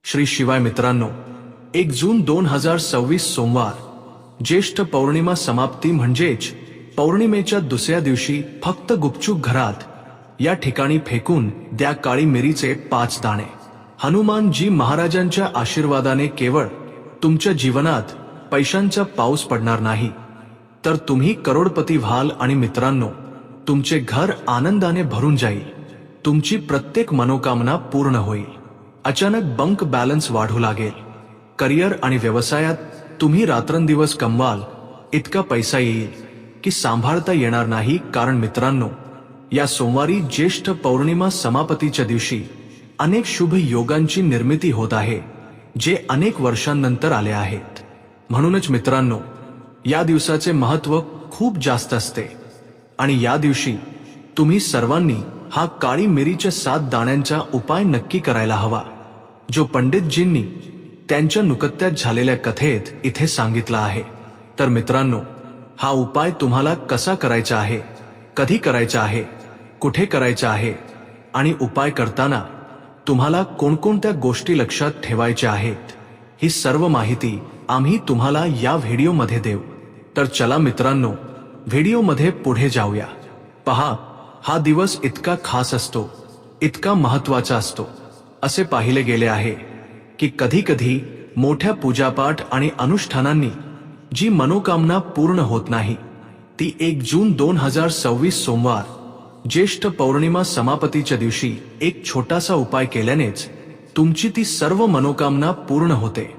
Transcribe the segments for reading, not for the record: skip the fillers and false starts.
श्री शिवाय मित्रांनो, 1 जून 2026 सोमवार, ज्येष्ठ पौर्णिमा समाप्ती म्हणजेच पौर्णिमेच्या दुसऱ्या दिवशी फक्त गुपचूप घरात या ठिकाणी फेकून द्या काळी मिरीचे 5 दाणे। हनुमानजी महाराजांच्या आशीर्वादाने केवळ तुमच्या जीवनात पैशांचा पाऊस पडणार नाही, तर तुम्ही करोडपती व्हाल आणि मित्रांनो, तुमचे घर आनंदाने भरून जाईल, तुमची प्रत्येक मनोकामना पूर्ण होईल। अचानक बँक बॅलन्स वाढू लागेल, करिअर आणि व्यवसायात तुम्ही रात्रंदिवस कमवाल, इतका पैसा येईल की सांभाळता येणार नाही। कारण मित्रांनो, या सोमवारी ज्येष्ठ पौर्णिमा समाप्तीच्या दिवशी अनेक शुभ योगांची निर्मिती होत आहे, जे अनेक वर्षांनंतर आले आहेत। म्हणूनच मित्रांनो, या दिवसाचे महत्त्व खूप जास्त असते आणि या दिवशी तुम्ही सर्वांनी हा काळी मिरीच्या 7 दाण्यांचा उपाय नक्की करायला हवा, जो पंडितजींनी त्यांच्या नुकत्याच झालेल्या कथेत इथे सांगितला आहे। तर मित्रांनो, हा उपाय तुम्हाला कसा करायचा आहे, कधी करायचा आहे, कुठे करायचा आहे आणि उपाय करताना तुम्हाला कोणकोणत्या गोष्टी लक्षात ठेवायच्या आहेत, ही सर्व माहिती आम्ही तुम्हाला या व्हिडिओमध्ये देऊ। तर चला मित्रांनो, व्हिडिओमध्ये पुढे जाऊया। पहा, हा दिवस इतका खास असतो, इतका महत्त्वाचा असतो, असे पाहिले गेले आहे की कधी-कधी मोठ्या पूजापाठ आणि अनुष्ठानांनी जी मनोकामना पूर्ण होत नाही, ती 1 जून 2026 सोमवार, ज्येष्ठ पौर्णिमा समाप्तीच्या दिवशी एक छोटासा उपाय केल्यानेच तुमची ती सर्व मनोकामना पूर्ण होते।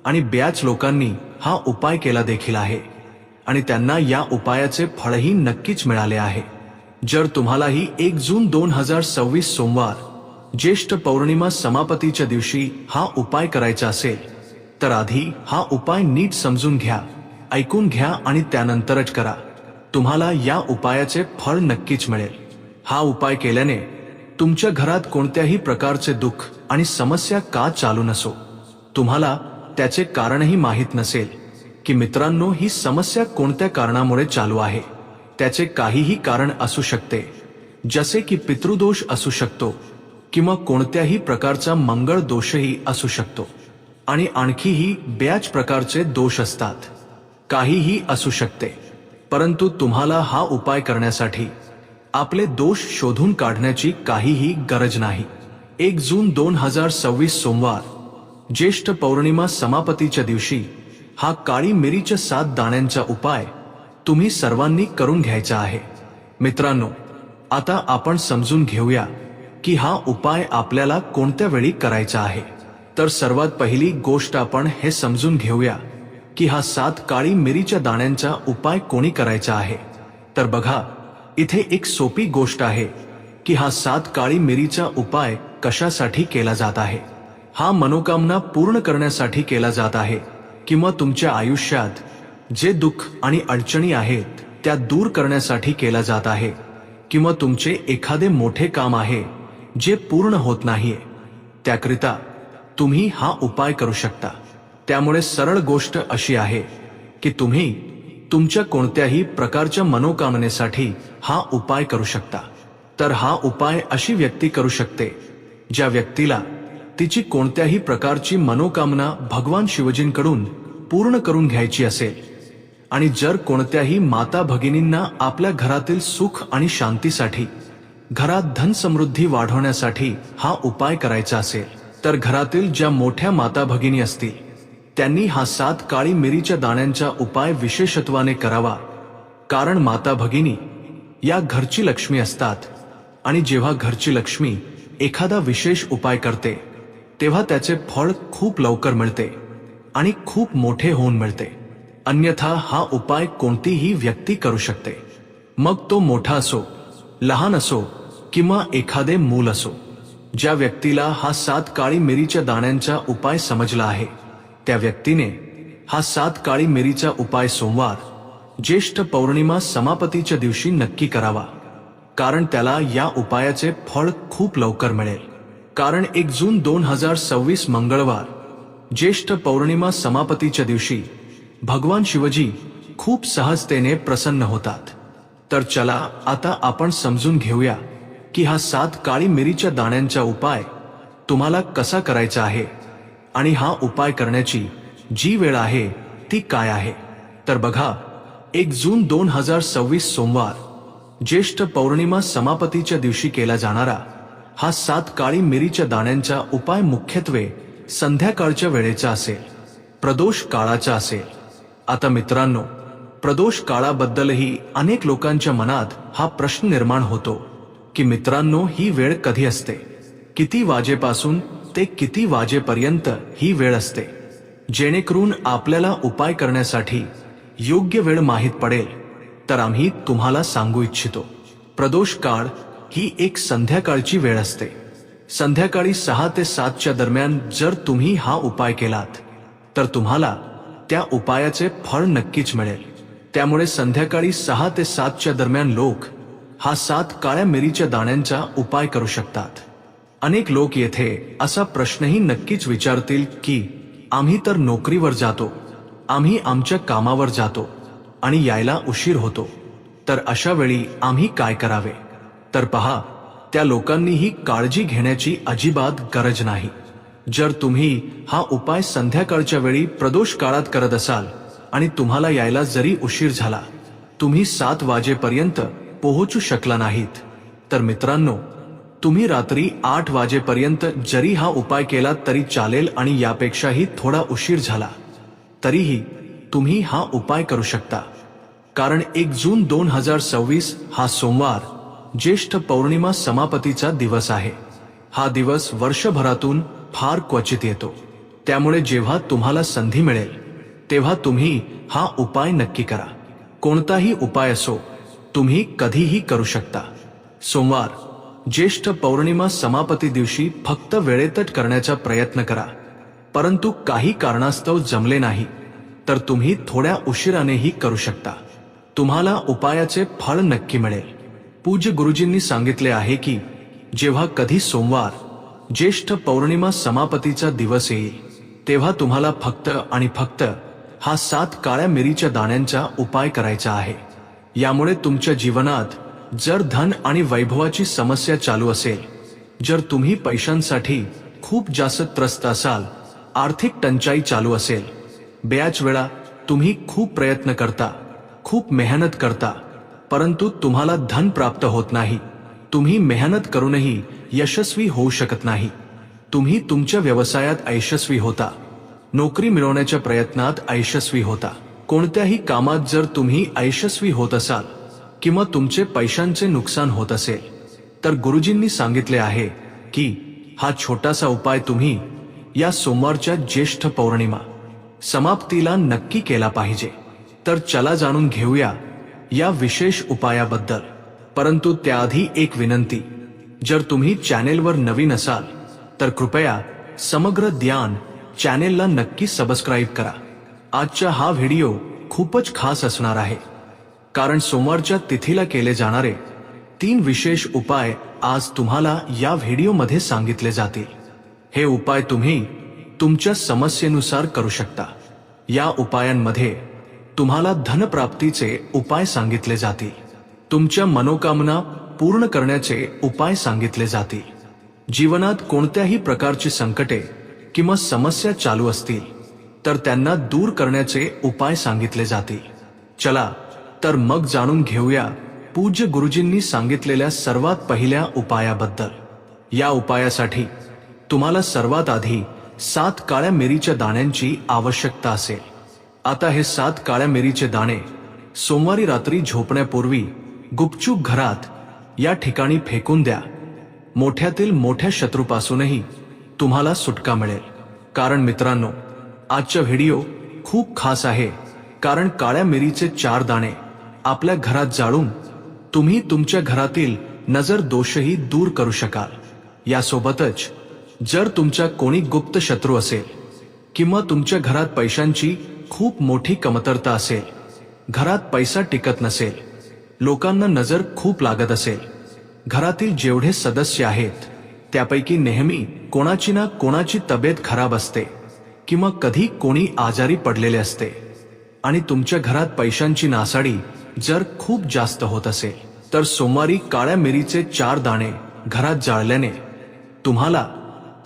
आणि बऱ्याच लोकांनी हा उपाय केला देखील आहे आणि त्यांना या उपायाचे फळही नक्कीच मिळाले आहे। जर तुम्हालाही 1 जून 2026 सोमवार, ज्येष्ठ पौर्णिमा समाप्तीच्या दिवशी हा उपाय करायचा असेल, तर आधी हा उपाय नीट समजून घ्या, ऐकून घ्या आणि त्यानंतरच करा। तुम्हाला या उपायाचे फळ नक्कीच मिळेल। हा उपाय केल्याने तुमच्या घरात कोणत्याही प्रकारचे दुःख आणि समस्या का चालू नसो, तुम्हाला त्याचे कारणही माहीत नसेल की मित्रांनो, ही समस्या कोणत्या कारणामुळे चालू आहे। त्याचे काहीही कारण असू शकते, जसे की पितृदोष असू शकतो किंवा कोणत्याही प्रकारचा मंगळ दोषही असू शकतो आणि आणखीही बऱ्याच प्रकारचे दोष असतात, काहीही असू शकते। परंतु तुम्हाला हा उपाय करण्यासाठी आपले दोष शोधून काढण्याची काहीही गरज नाही। 1 जून 2026 सोमवार, ज्येष्ठ पौर्णिमा समाप्तीच्या दिवशी हा काळी मिरीच्या 7 दाण्यांचा उपाय तुम्ही सर्वांनी करून घ्यायचा आहे। मित्रांनो, आता आपण समजून घेऊया की हा उपाय आपल्याला कोणत्या वेळी करायचा आहे। तर सर्वात पहिली गोष्ट आपण हे समजून घेऊया की हा 7 काळी मिरीच्या दाण्यांचा उपाय कोणी करायचा आहे। तर बघा, इथे एक सोपी गोष्ट आहे की हा 7 काळी मिरीचा उपाय कशासाठी केला जात आहे। हा मनोकामना पूर्ण करण्यासाठी केला जात आहे किंवा तुमच्या आयुष्यात जे दुःख आणि अडचणी आहेत त्या दूर करण्यासाठी केला जात आहे, किंवा तुमचे एखादे मोठे काम आहे जे पूर्ण होत नाहीये, त्याकरिता तुम्ही हा उपाय करू शकता। त्यामुळे सरळ गोष्ट अशी आहे की तुम्ही तुमच्या कोणत्याही प्रकारच्या मनोकामनेसाठी हा उपाय करू शकता। तर हा उपाय अशी व्यक्ती करू शकते ज्या व्यक्तीला तिची कोणत्याही प्रकारची मनोकामना भगवान शिवजींकडून पूर्ण करून घ्यायची असेल, आणि जर कोणत्याही माता भगिनींना आपल्या घरातील सुख आणि शांतीसाठी, घरात धन समृद्धी वाढवण्यासाठी हा उपाय करायचा असेल, तर घरातील ज्या मोठ्या माता भगिनी असतील त्यांनी हा 7 काळी मिरीच्या दाण्यांचा उपाय विशेषत्वाने करावा। कारण माता भगिनी या घरची लक्ष्मी असतात आणि जेव्हा घरची लक्ष्मी एखादा विशेष उपाय करते, तेव्हा त्याचे फळ खूप लवकर मिळते आणि खूप मोठे होऊन मिळते। अन्यथा हा उपाय कोणतीही व्यक्ती करू शकते, मग तो मोठा असो, लहान असो किंवा एखादे मूल असो। ज्या व्यक्तीला हा 7 काळी मिरीच्या दाण्यांचा उपाय समजला आहे, त्या व्यक्तीने हा 7 काळी मिरीचा उपाय सोमवार, ज्येष्ठ पौर्णिमा समाप्तीच्या दिवशी नक्की करावा। कारण त्याला या उपायाचे फळ खूप लवकर मिळेल। कारण 1 जून 2026 मंगळवार, ज्येष्ठ पौर्णिमा समाप्तीच्या दिवशी भगवान शिवजी खूप सहजतेने प्रसन्न होतात। तर चला आता आपण समजून घेऊया की हा 7 काळी मिरीच्या दाण्यांचा उपाय तुम्हाला कसा करायचा आहे आणि हा उपाय करण्याची जी वेळ आहे ती काय आहे तर बघा, 1 जून 2026 सोमवार ज्येष्ठ पौर्णिमा समाप्तीच्या दिवशी केला जाणारा हा 7 काळी मिरीच्या दाण्यांचा उपाय मुख्यत्वे संध्याकाळच्या वेळेचा असेल, प्रदोष काळाचा असेल। आता मित्रांनो, प्रदोष काळाबद्दलही अनेक लोकांच्या मनात हा प्रश्न निर्माण होतो की मित्रांनो, ही वेळ कधी असते, किती वाजेपासून ते किती वाजेपर्यंत ही वेळ असते, जेणेकरून आपल्याला उपाय करण्यासाठी योग्य वेळ माहीत पडेल तर आम्ही तुम्हाला सांगू इच्छितो। प्रदोष काळ ही एक संध्याकाळची वेळ असते। संध्याकाळी 6 ते 7 च्या दरम्यान जर तुम्ही हा उपाय केलात तर तुम्हाला त्या उपायाचे फळ नक्कीच मिळेल। त्यामुळे संध्याकाळी 6 ते 7 च्या दरम्यान लोक हा 7 काळ्या मिरीच्या दाण्यांचा उपाय करू शकतात। अनेक लोक येथे असा प्रश्नही नक्कीच विचारतील की आम्ही तर नोकरीवर जातो, आम्ही आमच्या कामावर जातो आणि यायला उशीर होतो, तर अशा वेळी आम्ही काय करावे? तर पहा, त्या लोकांनीही काळजी घेण्याची अजिबात गरज नाही। जर तुम्ही हा उपाय संध्याकाळच्या वेळी प्रदोष काळात करत असाल आणि तुम्हाला यायला जरी उशीर झाला, तुम्ही 7 वाजेपर्यंत पोहोचू शकला नाहीत, तर मित्रांनो, तुम्ही रात्री 8 वाजेपर्यंत जरी हा उपाय केला तरी चालेल आणि यापेक्षाही थोडा उशीर झाला तरीही तुम्ही हा उपाय करू शकता। कारण 1 जून 2026 हा सोमवार ज्येष्ठ पौर्णिमा समाप्तीचा दिवस आहे। हा दिवस वर्षभरातून फार क्वचित येतो, त्यामुळे जेव्हा तुम्हाला संधी मिळेल तेव्हा तुम्ही हा उपाय नक्की करा। कोणताही उपाय असो, तुम्ही कधीही करू शकता। सोमवार ज्येष्ठ पौर्णिमा समाप्ती दिवशी फक्त वेळेतच करण्याचा प्रयत्न करा, परंतु काही कारणास्तव जमले नाही तर तुम्ही थोड्या उशिरानेही करू शकता। तुम्हाला उपायाचे फळ नक्की मिळेल। पूज्य गुरुजींनी सांगितले आहे की जेव्हा कधी सोमवार ज्येष्ठ पौर्णिमा समाप्तीचा दिवस येईल तेव्हा तुम्हाला फक्त आणि फक्त हा 7 काळ्या मिरीच्या दाण्यांचा उपाय करायचा आहे। यामुळे तुमच्या जीवनात जर धन आणि वैभवाची समस्या चालू असेल, जर तुम्ही पैशांसाठी खूप जास्त त्रस्त असाल, आर्थिक टंचाई चालू असेल, बऱ्याच वेळा तुम्ही खूप प्रयत्न करता, खूप मेहनत करता, परंतु तुम्हाला धन प्राप्त होत नाही, तुम्ही मेहनत करूनही यशस्वी होऊ शकत नाही, तुम्ही तुमच्या व्यवसायात यशस्वी होता, नोकरी मिळवण्याच्या प्रयत्नात यशस्वी होता, कोणत्याही कामात जर तुम्ही यशस्वी होत असाल किंवा तुमचे पैशांचे नुकसान होत असेल, तर गुरुजींनी सांगितले आहे की हा छोटासा उपाय तुम्ही या सोमवारच्या ज्येष्ठ पौर्णिमा समाप्तीला नक्की केला पाहिजे। तर चला जाणून घेऊया या विशेष उपायाबद्दल। परंतु त्याआधी एक विनंती, जर तुम्ही चॅनेलवर नवीन असाल तर कृपया समग्र ज्ञान चॅनेलला नक्की सबस्क्राईब करा। आजचा हा व्हिडिओ खूपच खास असणार आहे, कारण सोमवारच्या तिथीला केले जाणारे 3 विशेष उपाय आज तुम्हाला या व्हिडिओमध्ये सांगितले जातील। हे उपाय तुम्ही तुमच्या समस्येनुसार करू शकता। या उपायांमध्ये तुम्हाला धनप्राप्तीचे उपाय सांगितले जातील, तुमच्या मनोकामना पूर्ण करण्याचे उपाय सांगितले जातील। जीवनात कोणत्याही प्रकारची संकटे किंवा समस्या चालू असतील तर त्यांना दूर करण्याचे उपाय सांगितले जातील। चला तर मग जाणून घेऊया पूज्य गुरुजींनी सांगितलेल्या सर्वात पहिल्या उपायाबद्दल। या उपायासाठी तुम्हाला सर्वात आधी 7 काळ्या मिरीच्या दाण्यांची आवश्यकता असेल। आता हे 7 काळ्या मिरीचे दाणे सोमवारी रात्री झोपण्यापूर्वी गुपचूप घरात या ठिकाणी फेकून द्या। मोठ्यातील मोठ्या शत्रूपासूनही तुम्हाला सुटका मिळेल। कारण मित्रांनो, आजचा व्हिडिओ खूप खास आहे, कारण काळ्या मिरीचे 4 दाणे आपल्या घरात जाळून तुम्ही तुमच्या घरातील नजर दोषही दूर करू शकाल। यासोबतच जर तुमचा कोणी गुप्त शत्रू असेल किंवा तुमच्या घरात पैशांची खूप मोठी कमतरता असेल, घरात पैसा टिकत नसेल, लोकांना नजर खूप लागत असेल, घरातील जेवढे सदस्य आहेत त्यापैकी नेहमी कोणाची ना कोणाची तब्येत खराब असते किंवा कधी कोणी आजारी पडलेले असते आणि तुमच्या घरात पैशांची नासाडी जर खूप जास्त होत असेल, तर सोमवारी काळ्या मिरीचे 4 दाणे घरात जाळल्याने तुम्हाला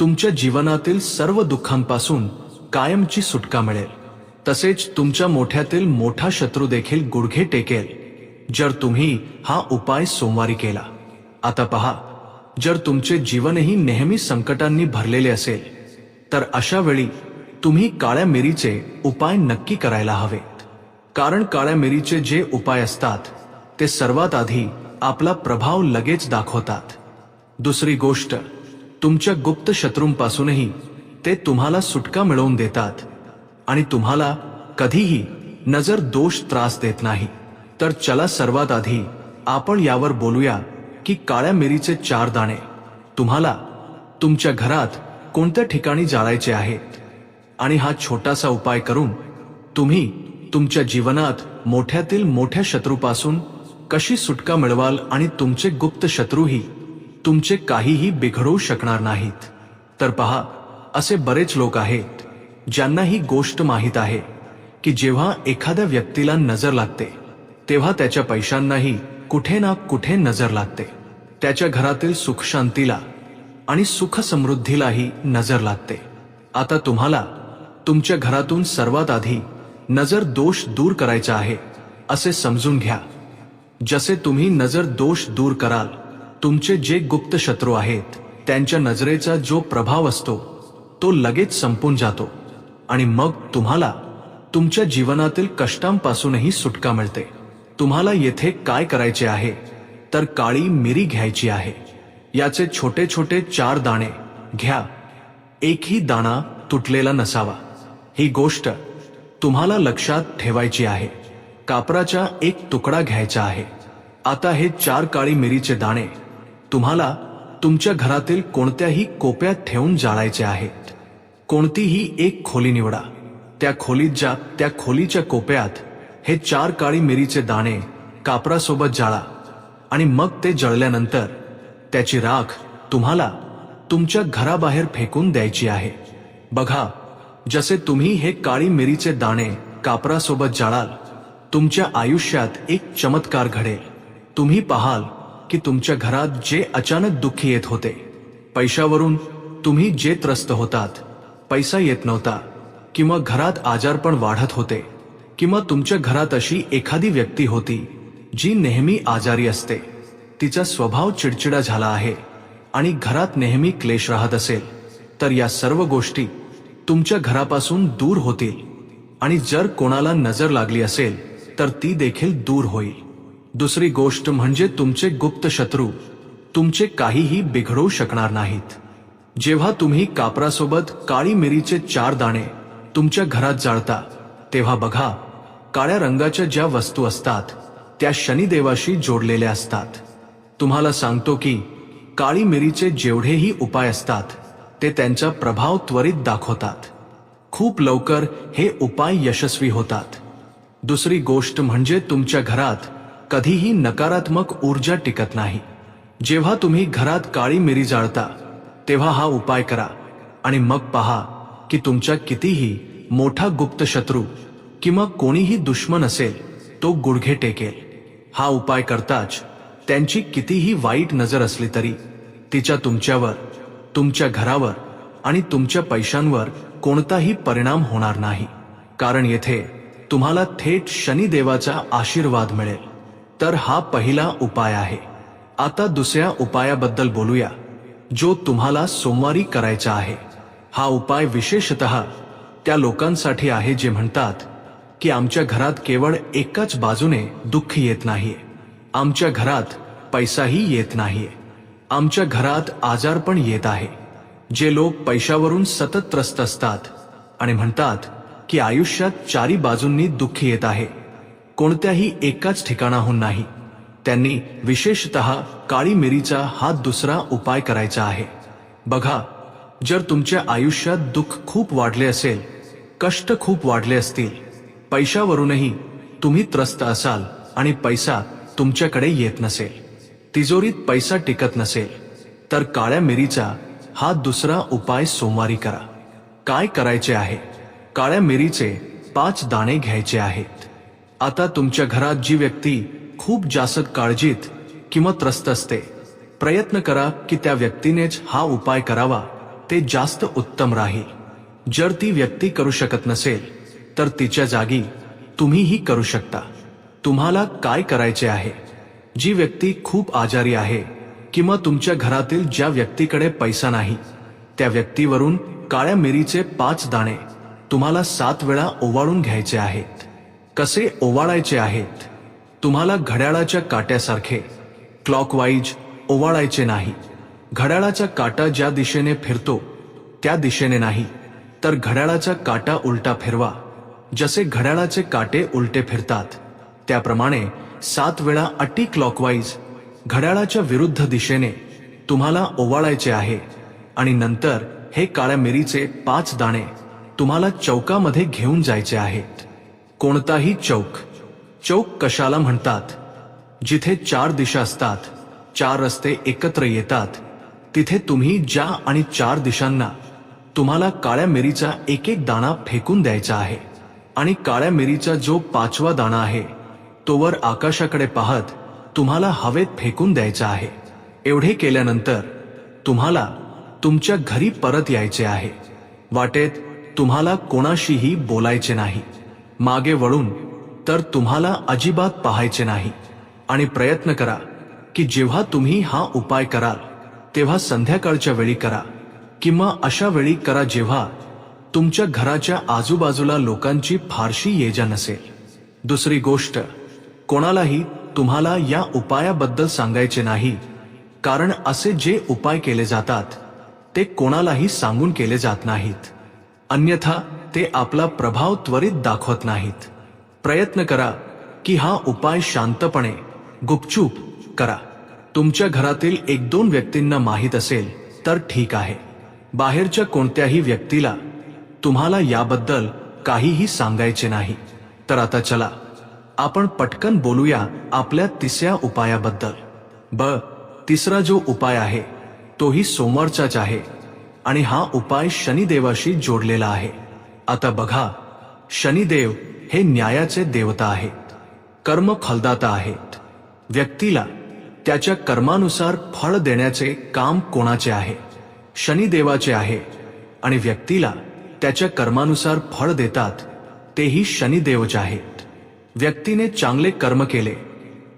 तुमच्या जीवनातील सर्व दुःखांपासून कायमची सुटका मिळेल. तसेच तुमच्या मोठ्यातील मोठा शत्रू देखील गुडघे टेकेल जर तुम्ही हा उपाय सोमवारी केला. आता पहा, जर तुमचे जीवनही नेहमी संकटांनी भरलेले असेल तर अशा वेळी तुम्ही काळ्या मिरीचे उपाय नक्की करायला हवेत. कारण काळ्या मिरीचे जे उपाय असतात ते सर्वात आधी आपला प्रभाव लगेच दाखवतात. दुसरी गोष्ट, तुमच्या गुप्त शत्रूंपासूनही ते तुम्हाला सुटका मिळवून देतात आणि तुम्हाला कधीही नजर दोष त्रास देत नाही. तर चला सर्वात आधी आपण यावर बोलूया की काळ्या मिरीचे 4 दाणे तुम्हाला तुमच्या घरात कोणत्या ठिकाणी जाळायचे आहेत आणि हा छोटासा उपाय करून तुम्ही तुमच्या जीवनात मोठ्यातील मोठ्या शत्रूपासून कशी सुटका मिळवाल आणि तुमचे गुप्त शत्रूही तुमचे काहीही बिघडवू शकणार नाहीत. तर पहा, असे बरेच लोक आहेत ज्यांना ही गोष्ट माहीत आहे की जेव्हा एखाद्या व्यक्तीला नजर लागते तेव्हा त्याच्या पैशांनाही कुठे ना कुठे नजर लागते. त्याच्या घरातील सुख शांतीला आणि सुख समृद्धीलाही नजर लागते. आता तुम्हाला तुमच्या घरातून सर्वात आधी नजर दोष दूर करायचा आहे असे समजून घ्या. जसे तुम्ही नजर दोष दूर कराल, तुमचे जे गुप्त शत्रू आहेत त्यांच्या नजरेचा जो प्रभाव असतो तो लगेच संपून जातो आणि मग तुम्हाला तुमच्या जीवनातील कष्टांपासूनही सुटका मिळते. तुम्हाला येथे काय करायचे आहे तर काळी मिरी घ्यायची आहे. याचे छोटे छोटे 4 दाणे घ्या. एकही दाणा तुटलेला नसावा. ही गोष्ट तुम्हाला लक्षात ठेवायची आहे. कापराचा एक तुकडा घ्यायचा आहे. आता हे 4 काळी मिरीचे दाणे तुम्हाला तुमच्या घरातील कोणत्याही कोपऱ्यात ठेवून जाळायचे आहेत. कोणतीही एक खोली निवडा. त्या खोलीच्या कोपऱ्यात हे 4 काळी मिरीचे दाणे कापरासोबत जाळा आणि मग ते जळल्यानंतर त्याची राख तुम्हाला तुमच्या घराबाहेर फेकून द्यायची आहे. बघा, जसे तुम्ही हे काळी मिरीचे दाणे कापरासोबत जाळाल, तुमच्या आयुष्यात एक चमत्कार घडेल. तुम्ही पाहाल की तुमच्या घरात जे अचानक दुःखी येत होते, पैशावरून तुम्ही जे त्रस्त होतात, पैसा येत नव्हता किंवा घरात आजारपण वाढत होते किंवा तुमच्या घरात अशी एखादी व्यक्ती होती जी नेहमी आजारी असते, तिचा स्वभाव चिडचिडा झाला आहे आणि घरात नेहमी क्लेश राहत असेल, तर या सर्व गोष्टी तुमच्या घरापासून दूर होतील आणि जर कोणाला नजर लागली असेल तर ती देखील दूर होईल. दुसरी गोष्ट म्हणजे तुमचे गुप्त शत्रू तुमचे काहीही बिघडवू शकणार नाहीत. जेव्हा तुम्ही कापरासोबत काळी मिरीचे 4 दाणे तुमच्या घरात जाळता तेव्हा बघा, काळ्या रंगाच्या ज्या वस्तू असतात त्या शनिदेवाशी जोडलेल्या असतात. तुम्हाला सांगतो की काळी मिरीचे जेवढेही उपाय असतात ते त्यांचा प्रभाव त्वरित दाखवतात. खूप लवकर हे उपाय यशस्वी होतात. दुसरी गोष्ट म्हणजे तुमच्या घरात कधीही नकारात्मक ऊर्जा टिकत नाही. जेव्हा तुम्ही घरात काळी मिरी जाळता तेव्हा हा उपाय करा आणि मग पहा की तुमच्या कितीही मोठा गुप्त शत्रू किंवा कोणीही दुश्मन असेल तो गुडघे टेकेल. हा उपाय करताच त्यांची कितीही वाईट नजर असली तरी तिचा तुमच्यावर, तुमच्या घरावर आणि तुमच्या पैशांवर कोणताही परिणाम होणार नाही. कारण येथे तुम्हाला थेट शनिदेवाचा आशीर्वाद मिळेल. तर हा पहिला उपाय आहे. आता दुसऱ्या उपायाबद्दल बोलूया जो तुम्हाला सोमवारी करायचा आहे. हा उपाय विशेषतः त्या लोकांसाठी आहे जे म्हणतात की आमच्या घरात केवळ एकाच बाजूने दुःख येत नाहीये, आमच्या घरात पैसाही येत नाहीये, आमच्या घरात आजारपण येत आहे. जे लोक पैशावरून सतत त्रस्त असतात आणि म्हणतात की आयुष्यात 4 बाजूंनी दुःख येत आहे, कोणत्याही एकाच ठिकाणाहून नाही, त्यांनी विशेषतः काळी मिरीचा हा दुसरा उपाय करायचा आहे. बघा, जर तुमच्या आयुष्यात दुःख खूप वाढले असेल, कष्ट खूप वाढले असतील, पैशावरूनही तुम्ही त्रस्त असाल आणि पैसा तुमच्याकडे येत नसेल, तिजोरीत पैसा टिकत नसेल, तर काळ्या मिरीचा हा दुसरा उपाय सोमवारी करा. काय करायचे आहे? काळ्या मिरीचे 5 दाणे घ्यायचे आहेत. आता तुमच्या घरात जी व्यक्ती खूप जास्त काळजीत किंवा त्रस्त असते, प्रयत्न करा की त्या व्यक्तीनेच हा उपाय करावा. ते जास्त उत्तम राहील. जर ती व्यक्ती करू शकत नसेल तर तिच्या जागी तुम्हीही करू शकता. तुम्हाला काय करायचे आहे? जी व्यक्ती खूप आजारी आहे किंवा तुमच्या घरातील ज्या व्यक्तीकडे पैसा नाही त्या व्यक्तीवरून काळ्या मिरीचे 5 दाणे तुम्हाला 7 वेळा ओवाळून घ्यायचे आहेत. कसे ओवाळायचे आहेत? तुम्हाला घड्याळाच्या काट्यासारखे क्लॉकवाईज ओवाळायचे नाही. घड्याळाचा काटा ज्या दिशेने फिरतो त्या दिशेने नाही, तर घड्याळाचा काटा उलटा फिरवा. जसे घड्याळाचे काटे उलटे फिरतात त्याप्रमाणे 7 वेळा अटी क्लॉकवाईज घड्याळाच्या विरुद्ध दिशेने तुम्हाला ओवाळायचे आहे. आणि नंतर हे काळ्या मिरीचे 5 दाणे तुम्हाला चौकामध्ये घेऊन जायचे आहेत. कोणताही चौक. चौक कशाला म्हणतात? जिथे 4 दिशा असतात, 4 रस्ते एकत्र येतात, तिथे तुम्ही ज्या आणि 4 दिशांना तुम्हाला काळ्या मिरीचा एक एक दाणा फेकून द्यायचा आहे. आणि काळ्या मिरीचा जो 5वा दाणा आहे तो वर आकाशाकडे पाहत तुम्हाला हवेत फेकून द्यायचा आहे. एवढे केल्यानंतर तुम्हाला तुमच्या घरी परत यायचे आहे. वाटेत तुम्हाला कोणाशीही बोलायचे नाही. मागे वळून तर तुम्हाला अजिबात पाहायचे नाही. आणि प्रयत्न करा की जेव्हा तुम्ही हा उपाय कराल तेव्हा संध्याकाळच्या वेळी करा किंवा अशा वेळी करा जेव्हा तुमच्या घराच्या आजूबाजूला लोकांची फारशी ये-जा नसेल. दुसरी गोष्ट, कोणालाही तुम्हाला या उपायाबद्दल सांगायचे नाही, कारण असे जे उपाय केले जातात ते कोणालाही सांगून केले जात नाहीत. अन्यथा ते आपला प्रभाव त्वरित दाखवत नाहीत. प्रयत्न करा की हा उपाय शांतपणे गुपचूप करा. तुमच्या घरातील 1-2 व्यक्तींना माहीत असेल तर ठीक आहे. बाहेरच्या कोणत्याही व्यक्तीला तुम्हाला याबद्दल काहीही सांगायचे नाही. तर आता चला आपण पटकन बोलूया आपल्या 3ऱ्या उपायाबद्दल. तिसरा जो उपाय आहे तोही सोमवारचाच आहे आणि हा उपाय शनिदेवाशी जोडलेला आहे. आता बघा, शनिदेव हे न्यायाचे देवता आहेत, कर्म फलदाता आहेत. व्यक्तीला त्याच्या कर्मानुसार फळ देण्याचे काम कोणाचे आहे? शनिदेवाचे आहे. आणि व्यक्तीला त्याच्या कर्मानुसार फळ देतात तेही शनिदेवच आहेत. व्यक्तीने चांगले कर्म केले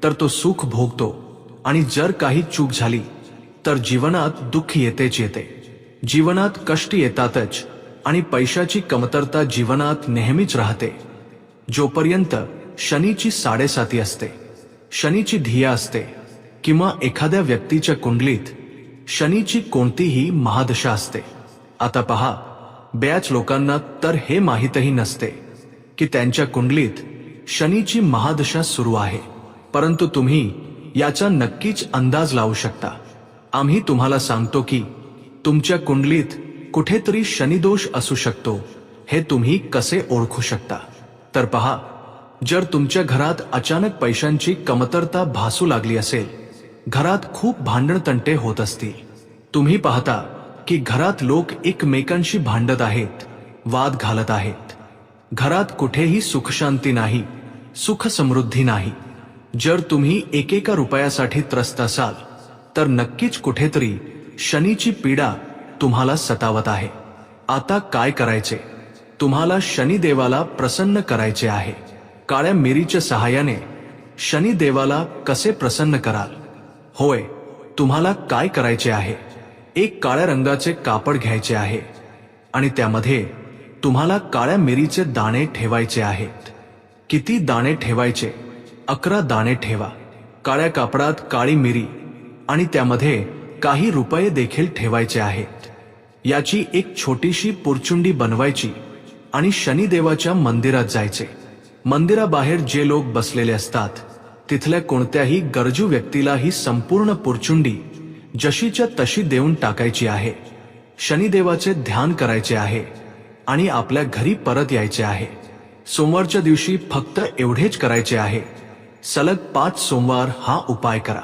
तर तो सुख भोगतो आणि जर काही चूक झाली तर जीवनात दुःख येतेच येते. जीवनात कष्ट येतातच आणि पैशाची कमतरता जीवनात नेहमीच राहते. जोपर्यंत शनीची 7.5 असते, शनीची धिया असते किंवा एखाद्या व्यक्तीच्या कुंडलीत शनीची कोणतीही महादशा असते. आता पहा, बऱ्याच लोकांना तर हे माहीतही नसते की त्यांच्या कुंडलीत शनीची महादशा सुरू आहे. परंतु तुम्ही याचा नक्कीच अंदाज लावू शकता. आम्ही तुम्हाला सांगतो की तुमच्या कुंडलीत कुठेतरी शनिदोष असू शकतो. हे तुम्ही कसे ओळखू शकता? तर पहा, जर तुमच्या घरात अचानक पैशांची कमतरता भासू लागली असेल, घरात खूप भांडणतंटे होत असतील, तुम्ही पाहता की घरात लोक एकमेकांशी भांडत आहेत, वाद घालत आहेत, घरात कुठेही सुखशांती नाही, सुख समृद्धी नाही, जर तुम्ही एकेका रुपयासाठी त्रस्त असाल तर नक्कीच कुठेतरी शनीची पीडा तुम्हाला सतावत आहे. आता काय करायचे? तुम्हाला शनिदेवाला प्रसन्न करायचे आहे. काळ्या मिरीच्या सहाय्याने शनिदेवाला कसे प्रसन्न कराल? होय, तुम्हाला काय करायचे आहे? एक काळ्या रंगाचे कापड घ्यायचे आहे आणि त्यामध्ये तुम्हाला काळ्या मिरीचे दाणे ठेवायचे आहेत. किती दाणे ठेवायचे? 11 दाणे ठेवा. काळ्या कापडात काळी मिरी आणि त्यामध्ये काही रुपये देखील ठेवायचे आहेत. याची एक छोटीशी पुरचुंडी बनवायची आणि शनिदेवाच्या मंदिरात जायचे. मंदिराबाहेर जे लोक बसलेले असतात तिथल्या कोणत्याही गरजू व्यक्तीला ही संपूर्ण पुरचुंडी जशीच्या तशी देऊन टाकायची आहे. शनिदेवाचे ध्यान करायचे आहे आणि आपल्या घरी परत यायचे आहे. सोमवारच्या दिवशी फक्त एवढेच करायचे आहे. सलग 5 सोमवार हा उपाय करा.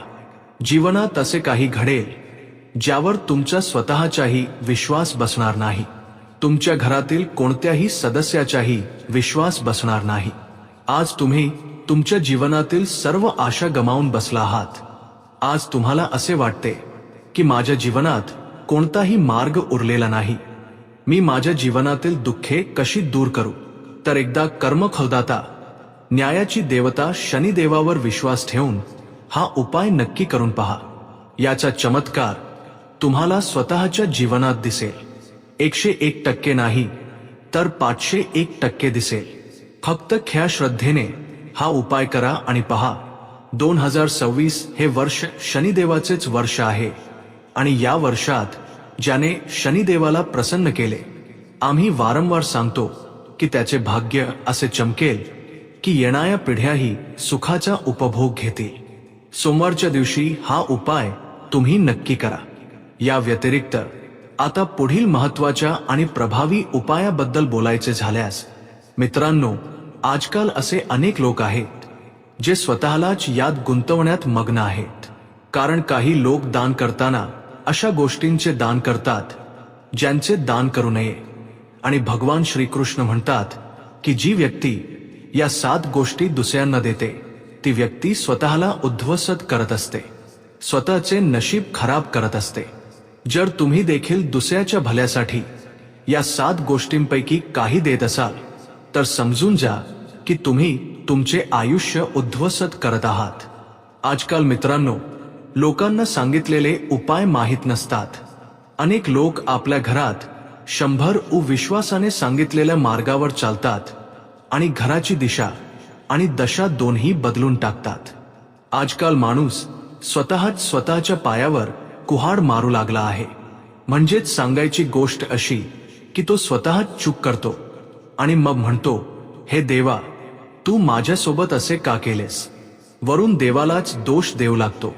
जीवनात असे काही घडेल ज्यावर तुमचा स्वतःचाही विश्वास बसणार नाही, तुमच्या घरातील कोणत्याही सदस्याचाही विश्वास बसणार नाही. आज तुम्ही तुमच्या जीवनातील सर्व आशा गमावून बसला आहात. आज तुम्हाला असे वाटते की माझ्या जीवनात कोणताही मार्ग उरलेला नाही. मी माझ्या जीवनातील दुःखे कशी दूर करू? तर एकदा कर्मफलदाता न्यायाची देवता शनिदेवावर विश्वास ठेवून हा उपाय नक्की करून पहा. याचा चमत्कार तुम्हाला स्वतःच्या जीवनात दिसेल. 101% नाही तर 501% दिसेल. फक्त ख्या श्रद्धेने हा उपाय करा आणि पहा. 2026 हे वर्ष शनिदेवाचेच वर्ष आहे आणि या वर्षात ज्याने शनिदेवाला प्रसन्न केले, आम्ही वारंवार सांगतो की त्याचे भाग्य असे चमकेल की येणाऱ्या पिढ्याही सुखाचा उपभोग घेतील. सोमवारच्या दिवशी हा उपाय तुम्ही नक्की करा. या व्यतिरिक्त आता पुढील महत्त्वाच्या आणि प्रभावी उपायाबद्दल बोलायचे झाल्यास मित्रांनो, आजकाल असे अनेक लोक आहेत जे स्वतःलाच यात गुंतवण्यात मग्न आहेत. कारण काही लोक दान करताना अशा गोष्टींचे दान करतात ज्यांचे दान करू नये. आणि भगवान श्रीकृष्ण म्हणतात की जी व्यक्ती या 7 गोष्टी दुसऱ्यांना देते ती व्यक्ती स्वतःला उद्ध्वस्त करत असते, स्वतःचे नशीब खराब करत असते. जर तुम्ही देखील दुसऱ्याच्या भल्यासाठी या 7 गोष्टींपैकी काही देत असाल तर समजून जा की तुम्ही तुमचे आयुष्य उद्ध्वस्त करत आहात. आजकाल मित्रांनो, लोकांना सांगितलेले उपाय माहीत नसतात. अनेक लोक आपल्या घरात 100 विश्वासाने सांगितलेल्या मार्गावर चालतात आणि घराची दिशा आणि दशा दोन्ही बदलून टाकतात. आजकाल माणूस स्वतःच स्वतःच्या पायावर कुऱ्हाड मारू लागला आहे. म्हणजेच सांगायची गोष्ट अशी की तो स्वतःच चूक करतो आणि मग म्हणतो, हे देवा, तू माझ्यासोबत असे का केलेस? वरून देवालाच दोष देऊ लागतो.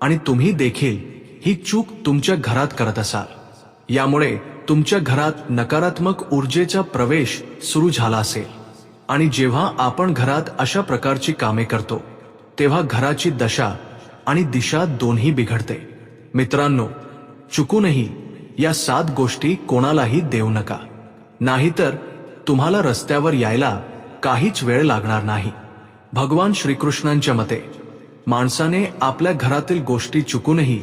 आणि तुम्ही देखील ही चूक तुमच्या घरात करत असाल. यामुळे तुमच्या घरात नकारात्मक ऊर्जेचा प्रवेश सुरू झाला असेल. आणि जेव्हा आपण घरात अशा प्रकारची कामे करतो तेव्हा घराची दशा आणि दिशा दोन्ही बिघडते. मित्रांनो, चुकूनही या 7 गोष्टी कोणालाही देऊ नका, नाहीतर तुम्हाला रस्त्यावर यायला काहीच वेळ लागणार नाही. भगवान श्रीकृष्णांच्या मते माणसाने आपल्या घरातील गोष्टी चुकूनही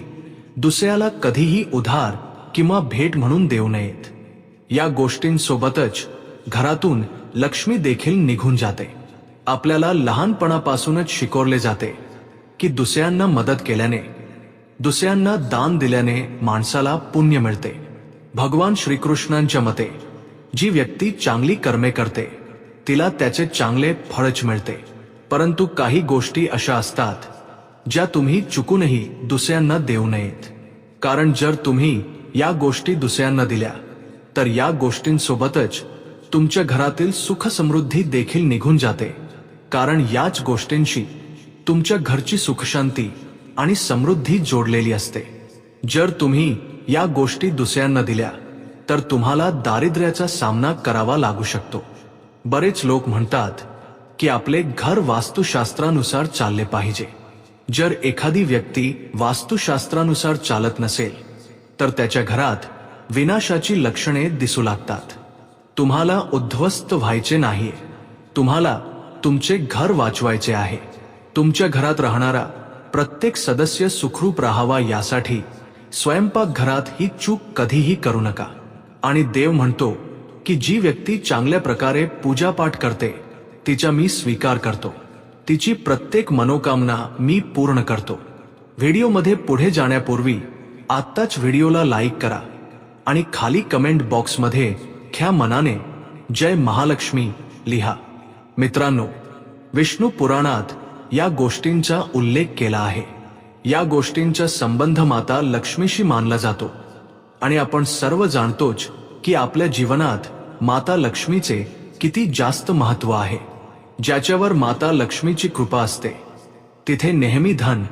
दुसऱ्याला कधीही उधार किंवा भेट म्हणून देऊ नयेत. या गोष्टींसोबतच घरातून लक्ष्मी देखील निघून जाते. आपल्याला लहानपणापासूनच शिकवले जाते की दुसऱ्यांना मदत केल्याने, दुसऱ्यांना दान दिल्याने माणसाला पुण्य मिळते. भगवान श्रीकृष्णांच्या मते जी व्यक्ती चांगली कर्मे करते तिला त्याचे चांगले फळच मिळते. परंतु काही गोष्टी अशा असतात ज्या तुम्ही चुकूनही दुसऱ्यांना देऊ नयेत. कारण जर तुम्ही या गोष्टी दुसऱ्यांना दिल्या तर या गोष्टींसोबतच तुमच्या घरातील सुख समृद्धी देखील निघून जाते. कारण याच गोष्टींशी तुमच्या घरची सुखशांती आणि समृद्धी जोडलेली असते. जर तुम्ही या गोष्टी दुसऱ्यांना दिल्या तर तुम्हाला दारिद्र्याचा सामना करावा लागू शकतो. बरेच लोक म्हणतात की आपले घर वास्तुशास्त्रानुसार चालले पाहिजे. जर एखादी व्यक्ती वास्तुशास्त्रानुसार चालत नसेल तर त्याच्या घरात विनाशाची लक्षणे दिसू लागतात. तुम्हाला उद्ध्वस्त व्हायचे नाहीये, तुम्हाला तुमचे घर वाचवायचे आहे. तुमच्या घरात राहणारा प्रत्येक सदस्य सुखरूप राहावा यासाठी स्वयंपाकघरात ही चूक कधीही करू नका. आणि देव म्हणतो की जी व्यक्ती चांगल्या प्रकारे पूजापाठ करते तिचा मी स्वीकार करतो, तिची प्रत्येक मनोकामना मी पूर्ण करतो. व्हिडिओमध्ये पुढे जाण्यापूर्वी आत्ताच व्हिडिओला लाईक करा आणि खाली कमेंट बॉक्समध्ये ख्या मनाने जय महालक्ष्मी लिहा. मित्रांनो, विष्णू पुराणात या गोष्टींचा उल्लेख केला आहे. या गोष्टींचा संबंध माता लक्ष्मीशी मानला जातो आणि आपण सर्व जाणतोच की आपल्या जीवनात माता लक्ष्मीचे किती जास्त महत्त्व आहे. ज्याच्यावर माता लक्ष्मीची कृपा असते तिथे नेहमी धन,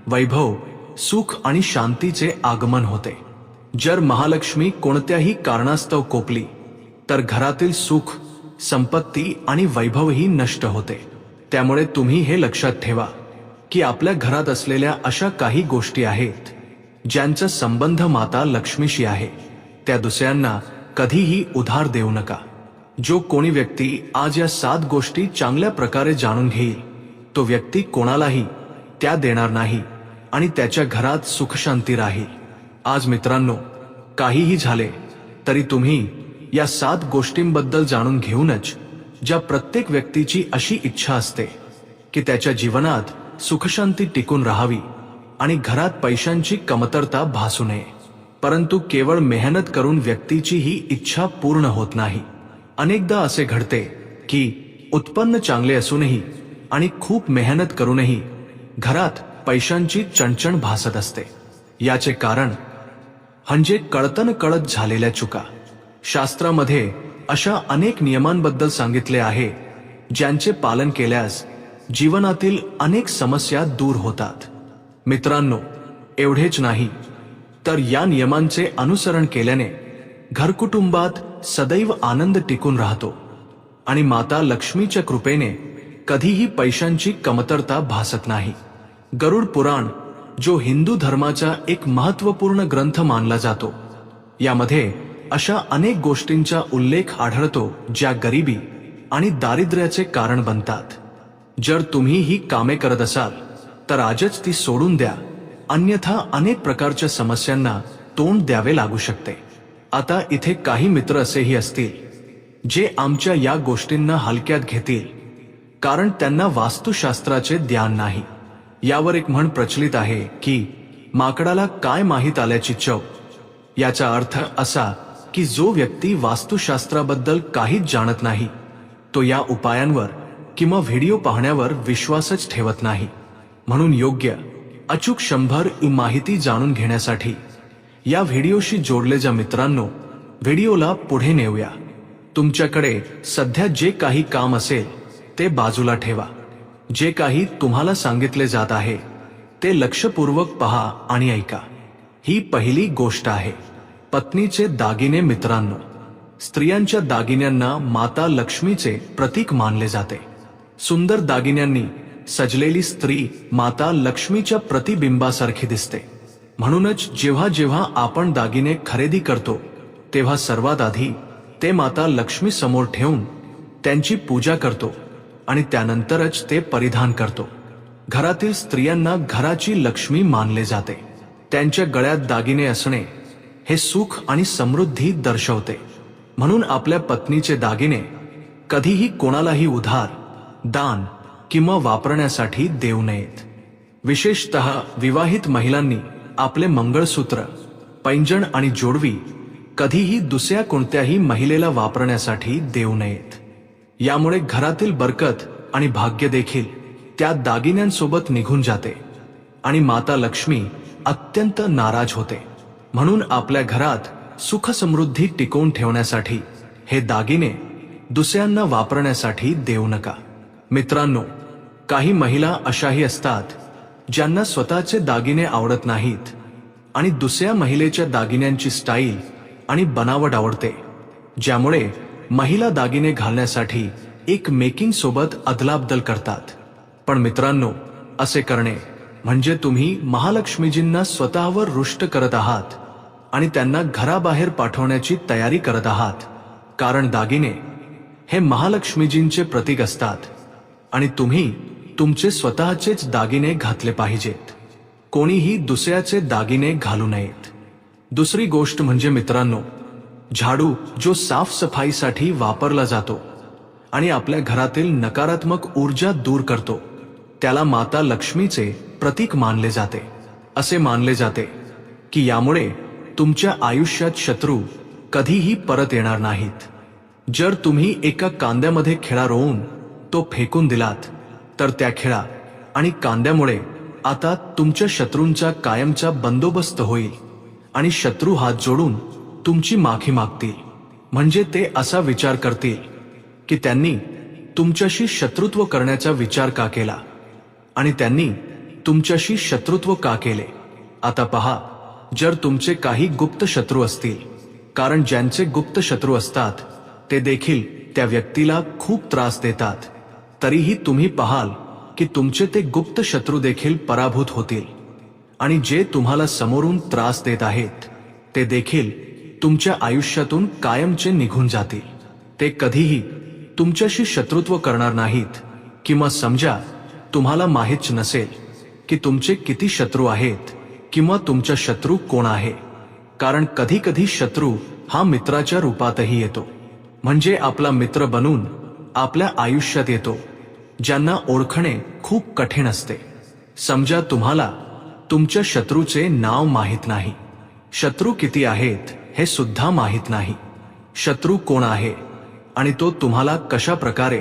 वैभव, सुख आणि शांतीचे आगमन होते. जर महालक्ष्मी कोणत्याही कारणास्तव कोपली तर घरातील सुख, संपत्ती आणि वैभवही नष्ट होते. त्यामुळे तुम्ही हे लक्षात ठेवा की आपल्या घरात असलेल्या अशा काही गोष्टी आहेत ज्यांचा संबंध माता लक्ष्मीशी आहे. त्या दुसऱ्यांना कधीही उधार देऊ नका. जो कोणी व्यक्ती आज या 7 गोष्टी चांगल्या प्रकारे जाणून घेईल तो व्यक्ती कोणालाही त्या देणार नाही आणि त्याच्या घरात सुखशांती राहील. आज मित्रांनो, काहीही झाले तरी तुम्ही या 7 गोष्टींबद्दल जाणून घेऊनच, ज्या प्रत्येक व्यक्तीची अशी इच्छा असते की त्याच्या जीवनात सुखशांती टिकून राहावी आणि घरात पैशांची कमतरता भासू नये, परंतु केवळ मेहनत करून व्यक्तीची ही इच्छा पूर्ण होत नाही. अनेकदा असे घडते की उत्पन्न चांगले असूनही आणि खूप मेहनत करूनही घरात पैशांची चणचण भासत असते. याचे कारण म्हणजे कळतन कळत झालेल्या चुका. शास्त्रामध्ये अशा अनेक नियमांबद्दल सांगितले आहे ज्यांचे पालन केल्यास जीवनातील अनेक समस्या दूर होतात. मित्रांनो, एवढेच नाही तर या नियमांचे अनुसरण केल्याने घरकुटुंबात सदैव आनंद टिकून राहतो आणि माता लक्ष्मीच्या कृपेने कधीही पैशांची कमतरता भासत नाही. गरुड पुराण, जो हिंदू धर्माचा एक महत्त्वपूर्ण ग्रंथ मानला जातो, यामध्ये अशा अनेक गोष्टींचा उल्लेख आढळतो ज्या गरिबी आणि दारिद्र्याचे कारण बनतात. जर तुम्ही ही कामे करत असाल तर आजच ती सोडून द्या, अन्यथा अनेक प्रकारच्या समस्यांना तोंड द्यावे लागू शकते. आता इथे काही मित्र असेही असतील जे आमच्या या गोष्टींना हलक्यात घेतील कारण त्यांना वास्तुशास्त्राचे ज्ञान नाही. यावर एक म्हण प्रचलित आहे की माकडाला काय माहीत आल्याची चव. याचा अर्थ असा की जो व्यक्ती वास्तुशास्त्राबद्दल काहीच जाणत नाही तो या उपायांवर किंवा व्हिडिओ पाहण्यावर विश्वासच ठेवत नाही. म्हणून योग्य अचूक 100 माहिती जाणून घेण्यासाठी या व्हिडिओशी जोडले जा. मित्रांनो, व्हिडिओला पुढे नेऊया. तुमच्याकडे सध्या जे काही काम असेल ते बाजूला ठेवा. जे काही तुम्हाला सांगितले जात आहे ते लक्षपूर्वक पहा आणि ऐका. ही पहिली गोष्ट आहे, पत्नीचे दागिने. मित्रांनो, स्त्रियांच्या दागिन्यांना माता लक्ष्मीचे प्रतीक मानले जाते. सुंदर दागिन्यांनी सजलेली स्त्री माता लक्ष्मीच्या प्रतिबिंबासारखी दिसते. म्हणूनच जेव्हा जेव्हा आपण दागिने खरेदी करतो तेव्हा सर्वात आधी ते माता लक्ष्मी समोर ठेवून त्यांची पूजा करतो आणि त्यानंतरच ते परिधान करतो. घरातील स्त्रियांना घराची लक्ष्मी मानले जाते. त्यांच्या गळ्यात दागिने असणे हे सुख आणि समृद्धी दर्शवते. म्हणून आपल्या पत्नीचे दागिने कधीही कोणालाही उधार, दान किंवा वापरण्यासाठी देऊ नयेत. विशेषतः विवाहित महिलांनी आपले मंगळसूत्र, पैंजण आणि जोडवी कधीही दुसऱ्या कोणत्याही महिलेला वापरण्यासाठी देऊ नयेत. यामुळे घरातील बरकत आणि भाग्य देखील त्या दागिन्यांसोबत निघून जाते आणि माता लक्ष्मी अत्यंत नाराज होते. म्हणून आपल्या घरात सुख समृद्धी टिकवून ठेवण्यासाठी हे दागिने दुसऱ्यांना वापरण्यासाठी देऊ नका. मित्रांनो, काही महिला अशाही असतात ज्यांना स्वतःचे दागिने आवडत नाहीत आणि दुसऱ्या महिलेच्या दागिन्यांची स्टाईल आणि बनावट आवडते, ज्यामुळे महिला दागिने घालण्यासाठी एक मेकिंग सोबत अदलाबदल करतात. पण मित्रांनो, असे करणे म्हणजे तुम्ही महालक्ष्मीजींना स्वतःवर रुष्ट करत आहात आणि त्यांना घराबाहेर पाठवण्याची तयारी करत आहात. कारण दागिने हे महालक्ष्मीजींचे प्रतीक असतात आणि तुम्ही तुमचे स्वतःचेच दागिने घातले पाहिजेत. कोणीही दुसऱ्याचे दागिने घालू नयेत. दुसरी गोष्ट म्हणजे मित्रांनो, झाडू, जो साफसफाईसाठी वापरला जातो आणि आपल्या घरातील नकारात्मक ऊर्जा दूर करतो, त्याला माता लक्ष्मीचे प्रतीक मानले जाते. असे मानले जाते की यामुळे तुमच्या आयुष्यात शत्रू कधीही परत येणार नाहीत. जर तुम्ही एका कांद्यामध्ये खिळा रोवून तो फेकून दिलात तर त्या खिळा आणि कांद्यामुळे आता तुमच्या शत्रूंचा कायमचा बंदोबस्त होईल आणि शत्रू हात जोडून तुमची माफी मागतील. म्हणजे ते असा विचार करतील की त्यांनी तुमच्याशी शत्रुत्व करण्याचा विचार का केला आणि त्यांनी तुमच्याशी शत्रुत्व का केले. आता पहा, जर तुमचे काही गुप्त शत्रू असतील, कारण ज्यांचे गुप्त शत्रू असतात ते देखील त्या व्यक्तीला खूप त्रास देतात, तरीही तुम्ही पाहाल की तुमचे ते गुप्त शत्रू देखील पराभूत होतील आणि जे तुम्हाला समोरून त्रास देत आहेत ते देखील तुमच्या आयुष्यातून कायमचे निघून जातील. ते कधीही तुमच्याशी शत्रुत्व करणार नाहीत. किंवा समजा तुम्हाला माहीत नसेल की तुमचे किती शत्रू आहेत किंवा तुमचा शत्रू कोण आहे, कारण कधी कधी शत्रू हा मित्राच्या रूपातही येतो, म्हणजे आपला मित्र बनून आपल्या आयुष्यात येतो, ज्यांना ओळखणे खूप कठीण असते. समजा तुम्हाला तुमच्या शत्रूचे नाव माहीत नाही, शत्रू किती आहेत हे सुद्धा माहीत नाही, शत्रू कोण आहे आणि तो तुम्हाला कशा प्रकारे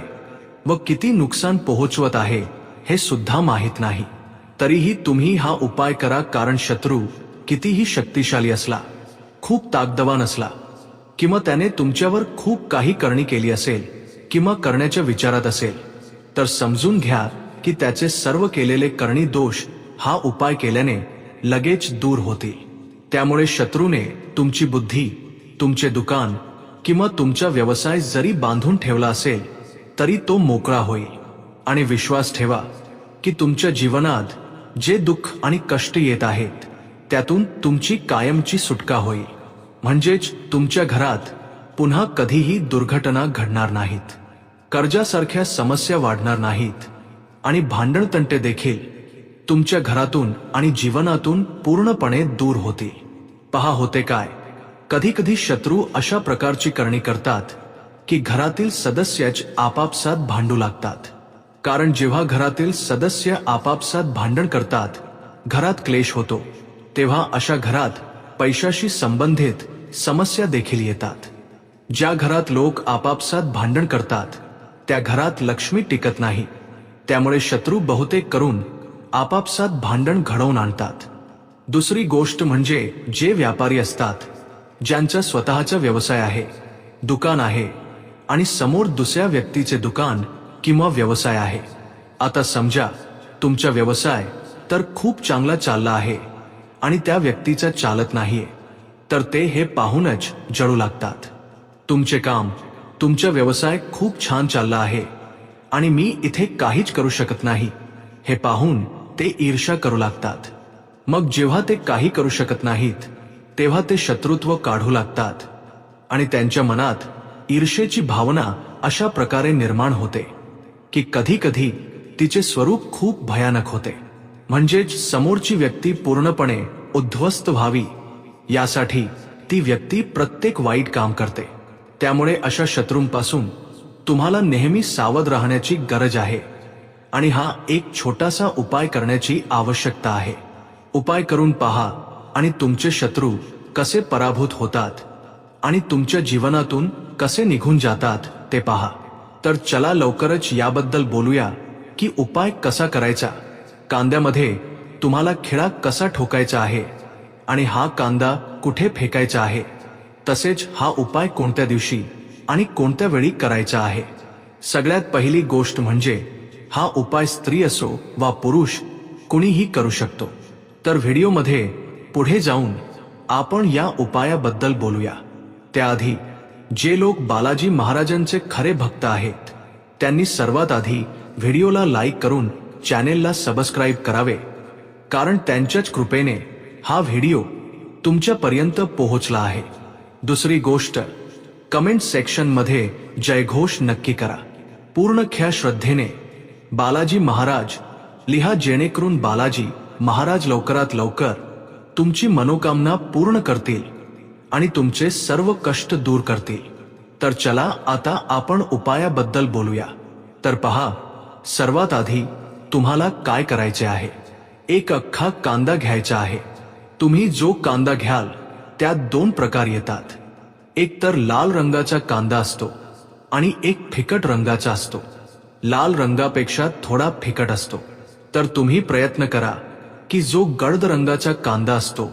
व किती नुकसान पोहोचवत आहे हे सुद्धा माहीत नाही. तरीही तुम्ही हा उपाय करा, कारण शत्रू कितीही शक्तिशाली असला, खूप ताकदवान असला, किंवा त्याने तुमच्यावर खूप काही करणी केली असेल किंवा करण्याच्या विचारात असेल, तर समजून घ्या की त्याचे सर्व केलेले करणी दोष हा उपाय केल्याने लगेच दूर होतील. त्यामुळे शत्रूने तुमची बुद्धी, तुमचे दुकान किंवा तुमचा व्यवसाय जरी बांधून ठेवला असेल तरी तो मोकळा होईल. आणि विश्वास ठेवा की तुमच्या जीवनात जे दुःख आणि कष्ट येत आहेत त्यातून तुमची कायमची सुटका होईल. म्हणजेच तुमच्या घरात पुन्हा कधीही दुर्घटना घडणार नाहीत, कर्जासारख्या समस्या वाढणार नाहीत आणि भांडणतंटे देखील तुमच्या घरातून आणि जीवनातून पूर्णपणे दूर होतील. पहा होते काय, कधी कधी शत्रू अशा प्रकारची करणी करतात की घरातील सदस्यच आपापसात भांडू लागतात. कारण जेव्हा घरातील सदस्य आपापसात भांडण करतात, घरात क्लेश होतो, तेव्हा अशा घरात पैशाशी संबंधित समस्या देखील येतात. ज्या घरात लोक आपापसात भांडण करतात त्या घरात लक्ष्मी टिकत नाही. त्यामुळे शत्रू बहुतेक करून आपापसात भांडण घडवून आणतात. दुसरी गोष्ट म्हणजे जे व्यापारी असतात, ज्यांचा स्वतःचा व्यवसाय आहे, दुकान आहे आणि समोर दुसऱ्या व्यक्तीचे दुकान किंवा व्यवसाय आहे. आता समजा तुमचा व्यवसाय तर खूप चांगला चालला आहे आणि त्या व्यक्तीचा चालत नाहीये, तर ते हे पाहूनच जळू लागतात. तुमचे काम, तुमचा व्यवसाय खूप छान चालला आहे आणि मी इथे काहीच करू शकत नाही हे पाहून ते ईर्ष्या करू लागतात. मग जेव्हा ते काही करू शकत नाहीत तेव्हा ते शत्रुत्व काढू लागतात आणि त्यांच्या मनात ईर्ष्येची भावना अशा प्रकारे निर्माण होते की कधी कधी तिचे स्वरूप खूप भयानक होते. म्हणजेच समोरची व्यक्ती पूर्णपणे उद्ध्वस्त व्हावी यासाठी ती व्यक्ती प्रत्येक वाईट काम करते. त्यामुळे अशा शत्रूंपासून तुम्हाला नेहमी सावध राहण्याची गरज आहे आणि हा एक छोटासा उपाय करण्याची आवश्यकता आहे. उपाय करून पहा आणि तुमचे शत्रू कसे पराभूत होतात आणि तुमच्या जीवनातून कसे निघून जातात ते पहा. तर चला लवकरच याबद्दल बोलूया की उपाय कसा करायचा, कांद्यामध्ये तुम्हाला खिळा कसा ठोकायचा आहे आणि हा कांदा कुठे फेकायचा आहे, तसेच हा उपाय कोणत्या दिवशी आणि कोणत्या वेळी करायचा आहे. सगळ्यात पहिली गोष्ट म्हणजे हा उपाय स्त्री असो वा पुरुष कुणीही करू शकतो. तर व्हिडिओमध्ये पुढे जाऊन आपण या उपायाबद्दल बोलूया. त्याआधी जे लोक बालाजी महाराजांचे खरे भक्त आहेत त्यांनी सर्वात आधी व्हिडिओला लाईक करून चॅनेलला सबस्क्राईब करावे, कारण त्यांच्याच कृपेने हा व्हिडिओ तुमच्यापर्यंत पोहोचला आहे. दुसरी गोष्ट, कमेंट सेक्शनमध्ये जयघोष नक्की करा. पूर्ण ख्या श्रद्धेने बालाजी महाराज लिहा, जेणेकरून बालाजी महाराज लवकरात लवकर तुमची मनोकामना पूर्ण करतील आणि तुमचे सर्व कष्ट दूर करतील. तर चला आता आपण उपायाबद्दल बोलूया. तर पहा, सर्वात आधी तुम्हाला काय करायचे आहे, एक अख्खा कांदा घ्यायचा आहे. तुम्ही जो कांदा घ्याल त्यात दोन प्रकार येतात. एक तर लाल रंगाचा कांदा असतो आणि एक फिकट रंगाचा असतो. लाल रंगापेक्षा थोडा फिकट असतो. तर तुम्ही प्रयत्न करा की जो गडद रंगाचा कांदा असतो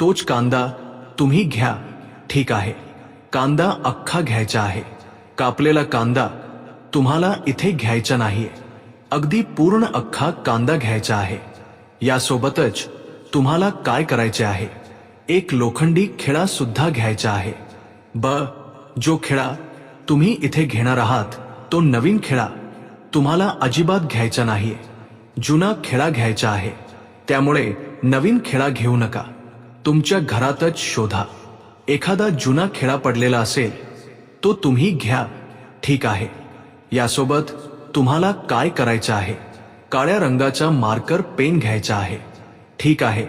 तोच कांदा तुम्ही घ्या. ठीक आहे, कांदा अख्खा घ्यायचा आहे. कापलेला कांदा तुम्हाला इथे घ्यायचा नाहीये, अगदी पूर्ण अख्खा कांदा घ्यायचा आहे. यासोबतच तुम्हाला काय करायचे आहे, एक लोखंडी खिळा सुद्धा घ्यायचा आहे. जो खिळा तुम्ही इथे घेणार आहात तो नवीन खिळा तुम्हाला अजिबात घ्यायचा नाहीये, जुना खिळा घ्यायचा आहे. त्यामुळे नवीन खिळा घेऊ नका, तुमच्या घरातच शोधा. एखादा जुना खिळा पडलेला असेल तो तुम्ही घ्या. ठीक आहे. यासोबत तुम्हाला काय करायचं आहे, काळ्या रंगाचा मार्कर पेन घ्यायचा आहे. ठीक आहे.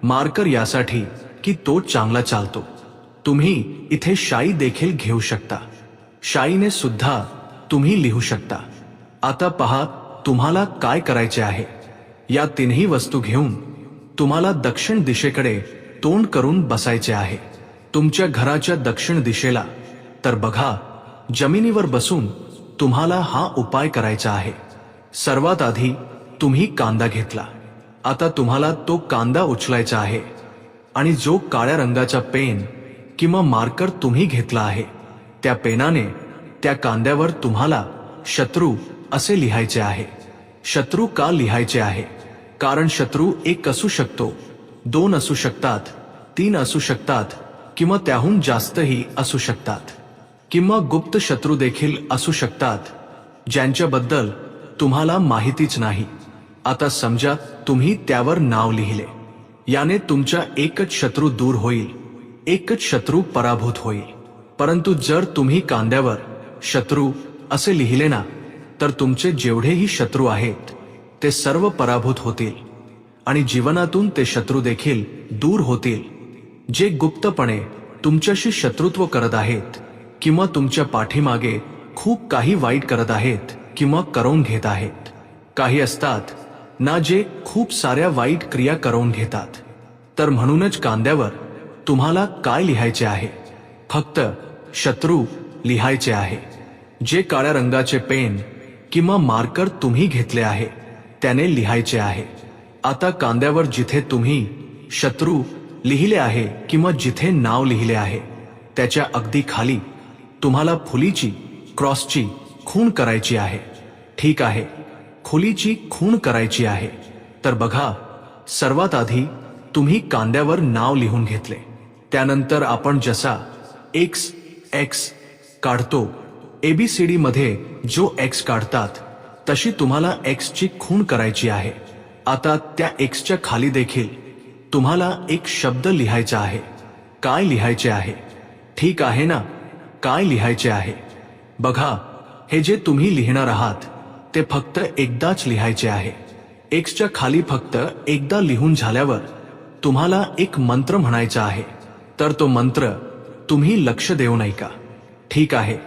मार्कर यासाठी की तो चांगला चालतो. तुम्ही इथे शाई देखील घेऊ शकता. शाईने सुद्धा तुम्ही लिहू शकता. आता पहा तुम्हाला काय करायचे आहे. या तिन्ही वस्तू घेऊन तुम्हाला दक्षिण दिशेकडे तोंड करून बसायचे आहे. तुमच्या घराच्या दक्षिण दिशेला. तर बघा जमिनीवर बसून तुम्हाला हा उपाय करायचा आहे. सर्वात आधी तुम्ही कांदा घेतला. आता तुम्हाला तो कांदा उचलायचा आहे आणि जो काळ्या रंगाचा पेन किंवा मार्कर तुम्ही घेतला आहे त्या पेनाने त्या कांद्यावर तुम्हाला शत्रू असे लिहायचे आहे. शत्रू का लिहायचे आहे? कारण शत्रू एक असू शकतो, दोन असू शकतात, तीन असू शकतात किंवा त्याहून जास्तही असू शकतात. किंवा गुप्त शत्रू देखील असू शकतात ज्यांच्याबद्दल तुम्हाला माहितीच नाही. आता समजा तुम्ही त्यावर नाव लिहिले. याने तुमचा एकच शत्रू दूर होईल, एकच शत्रू पराभूत होईल. परंतु जर तुम्ही कांद्यावर शत्रू असे लिहिले ना तर तुमचे जेवढेही शत्रू आहेत ते सर्व पराभूत होतील आणि जीवनातून ते शत्रू देखील दूर होतील जे गुप्तपणे तुमच्याशी शत्रुत्व करत आहेत किंवा तुमच्या पाठीमागे खूप काही वाईट करत आहेत किंवा करून घेत आहेत. काही असतात ना जे खूप साऱ्या वाईट क्रिया करून घेतात. तर म्हणूनच कांद्यावर तुम्हाला काय लिहायचे आहे? फक्त शत्रू लिहायचे आहे. जे काळ्या रंगाचे पेन किंवा मार्कर तुम्ही घेतले आहे त्याने लिहायचे आहे. आता कांद्यावर जिथे तुम्ही शत्रू लिहिले आहे किंवा जिथे नाव लिहिले आहे त्याच्या अगदी खाली तुम्हाला फुलीची क्रॉसची खूण करायची आहे. ठीक आहे, खुलीची खूण करायची आहे. तर बघा सर्वात आधी तुम्ही कांद्यावर नाव लिहून घेतले. त्यानंतर आपण जसा एक्स काढतो ABCD मध्ये जो एक्स काढतात तशी तुम्हाला एक्सची खूण करायची आहे. आता त्या एक्सच्या खाली देखील तुम्हाला एक शब्द लिहायचा आहे. काय लिहायचे आहे? ठीक आहे ना? काय लिहायचे आहे? बघा हे जे तुम्ही लिहिणार आहात ते फक्त एकदाच लिहायचे आहे. एक्सच्या खाली फक्त एकदा लिहून झाल्यावर तुम्हाला एक मंत्र म्हणायचा आहे. तर तो मंत्र तुम्ही लक्ष देऊन ऐका. ठीक आहे,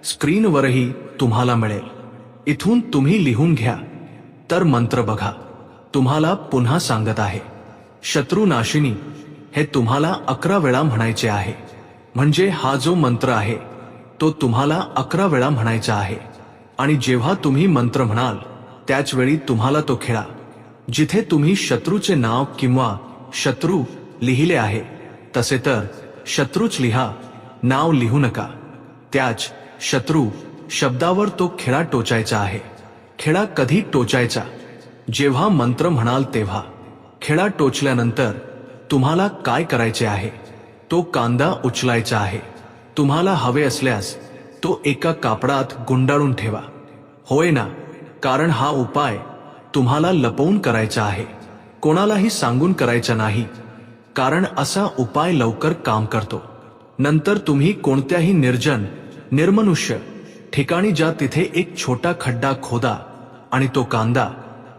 स्क्रीनवरही तुम्हाला मिळेल. इथून तुम्ही लिहून घ्या. तर मंत्र बघा तुम्हाला पुन्हा सांगत आहे. शत्रुनाशिनी हे तुम्हाला 11 वेळा म्हणायचे आहे. म्हणजे हा जो मंत्र आहे तो तुम्हाला 11 वेळा म्हणायचा आहे. आणि जेव्हा तुम्ही मंत्र म्हणाल त्याच वेळी तुम्हाला तो खेळा. जिथे तुम्ही शत्रूचे नाव किंवा शत्रू लिहिले आहे तसे तर शत्रूच लिहा, नाव लिहू नका. त्याच शत्रू शब्दावर तो खेळा टोचायचा आहे. खेळा कधी टोचायचा? जेव्हा मंत्र म्हणाल तेव्हा. खेळा टोचल्यानंतर तुम्हाला काय करायचे आहे? तो कांदा उचलायचा आहे. तुम्हाला हवे असल्यास तो एका कापडात गुंडाळून ठेवा. होय ना? कारण हा उपाय तुम्हाला लपवून करायचा आहे, कोणालाही सांगून करायचा नाही. कारण असा उपाय लवकर काम करतो. नंतर तुम्ही कोणत्याही निर्जन निर्मनुष्य ठिकाणी जा, तिथे एक छोटा खड्डा खोदा आणि तो कांदा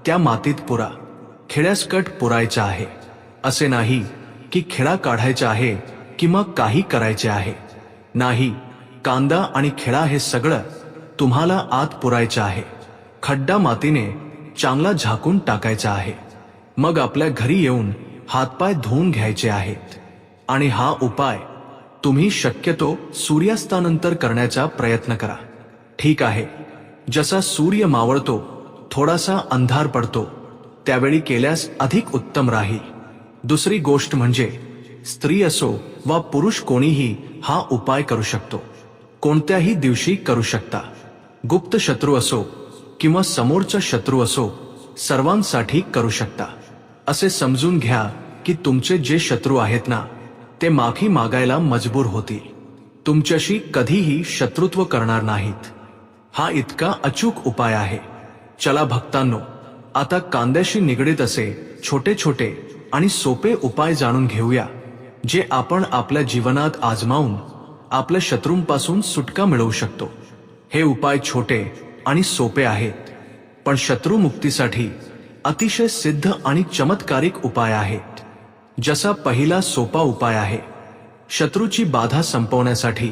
त्या मातीत पुरा. खेड्यासकट पुरायचा आहे. असे नाही की खेळा काढायचा आहे किंवा काही करायचे आहे. नाही, कांदा आणि खेळा हे सगळं तुम्हाला आत पुरायचं आहे. खड्डा मातीने चांगला झाकून टाकायचा आहे. मग आपल्या घरी येऊन हातपाय धुवून घ्यायचे आहेत. आणि हा उपाय तुम्ही शक्यतो सूर्यास्तानंतर करण्याचा प्रयत्न करा. ठीक आहे, जसा सूर्य मावळतो थोडासा अंधार पडतो त्यावेळी केल्यास अधिक उत्तम राहील. दुसरी गोष्ट म्हणजे स्त्री असो वा पुरुष कोणीही हा उपाय करू शकतो. कोणत्याही दिवशी करू शकता. गुप्त शत्रू असो किंवा समोरचा शत्रू असो, सर्वांसाठी करू शकता. असे समजून घ्या की तुमचे जे शत्रू आहेत ना ते माफी मागायला मजबूर होतील. तुमच्याशी कधीही शत्रुत्व करणार नाहीत. हा इतका अचूक उपाय आहे. चला भक्तांनो, आता कांद्याशी निगडीत असे छोटे छोटे आणि सोपे उपाय जाणून घेऊया जे आपण आपल्या जीवनात आजमावून आपल्या शत्रूंपासून सुटका मिळवू शकतो. हे उपाय छोटे आणि सोपे आहेत पण शत्रुमुक्तीसाठी अतिशय सिद्ध आणि चमत्कारिक उपाय आहेत. जसा पहिला सोपा उपाय आहे, शत्रूची बाधा संपवण्यासाठी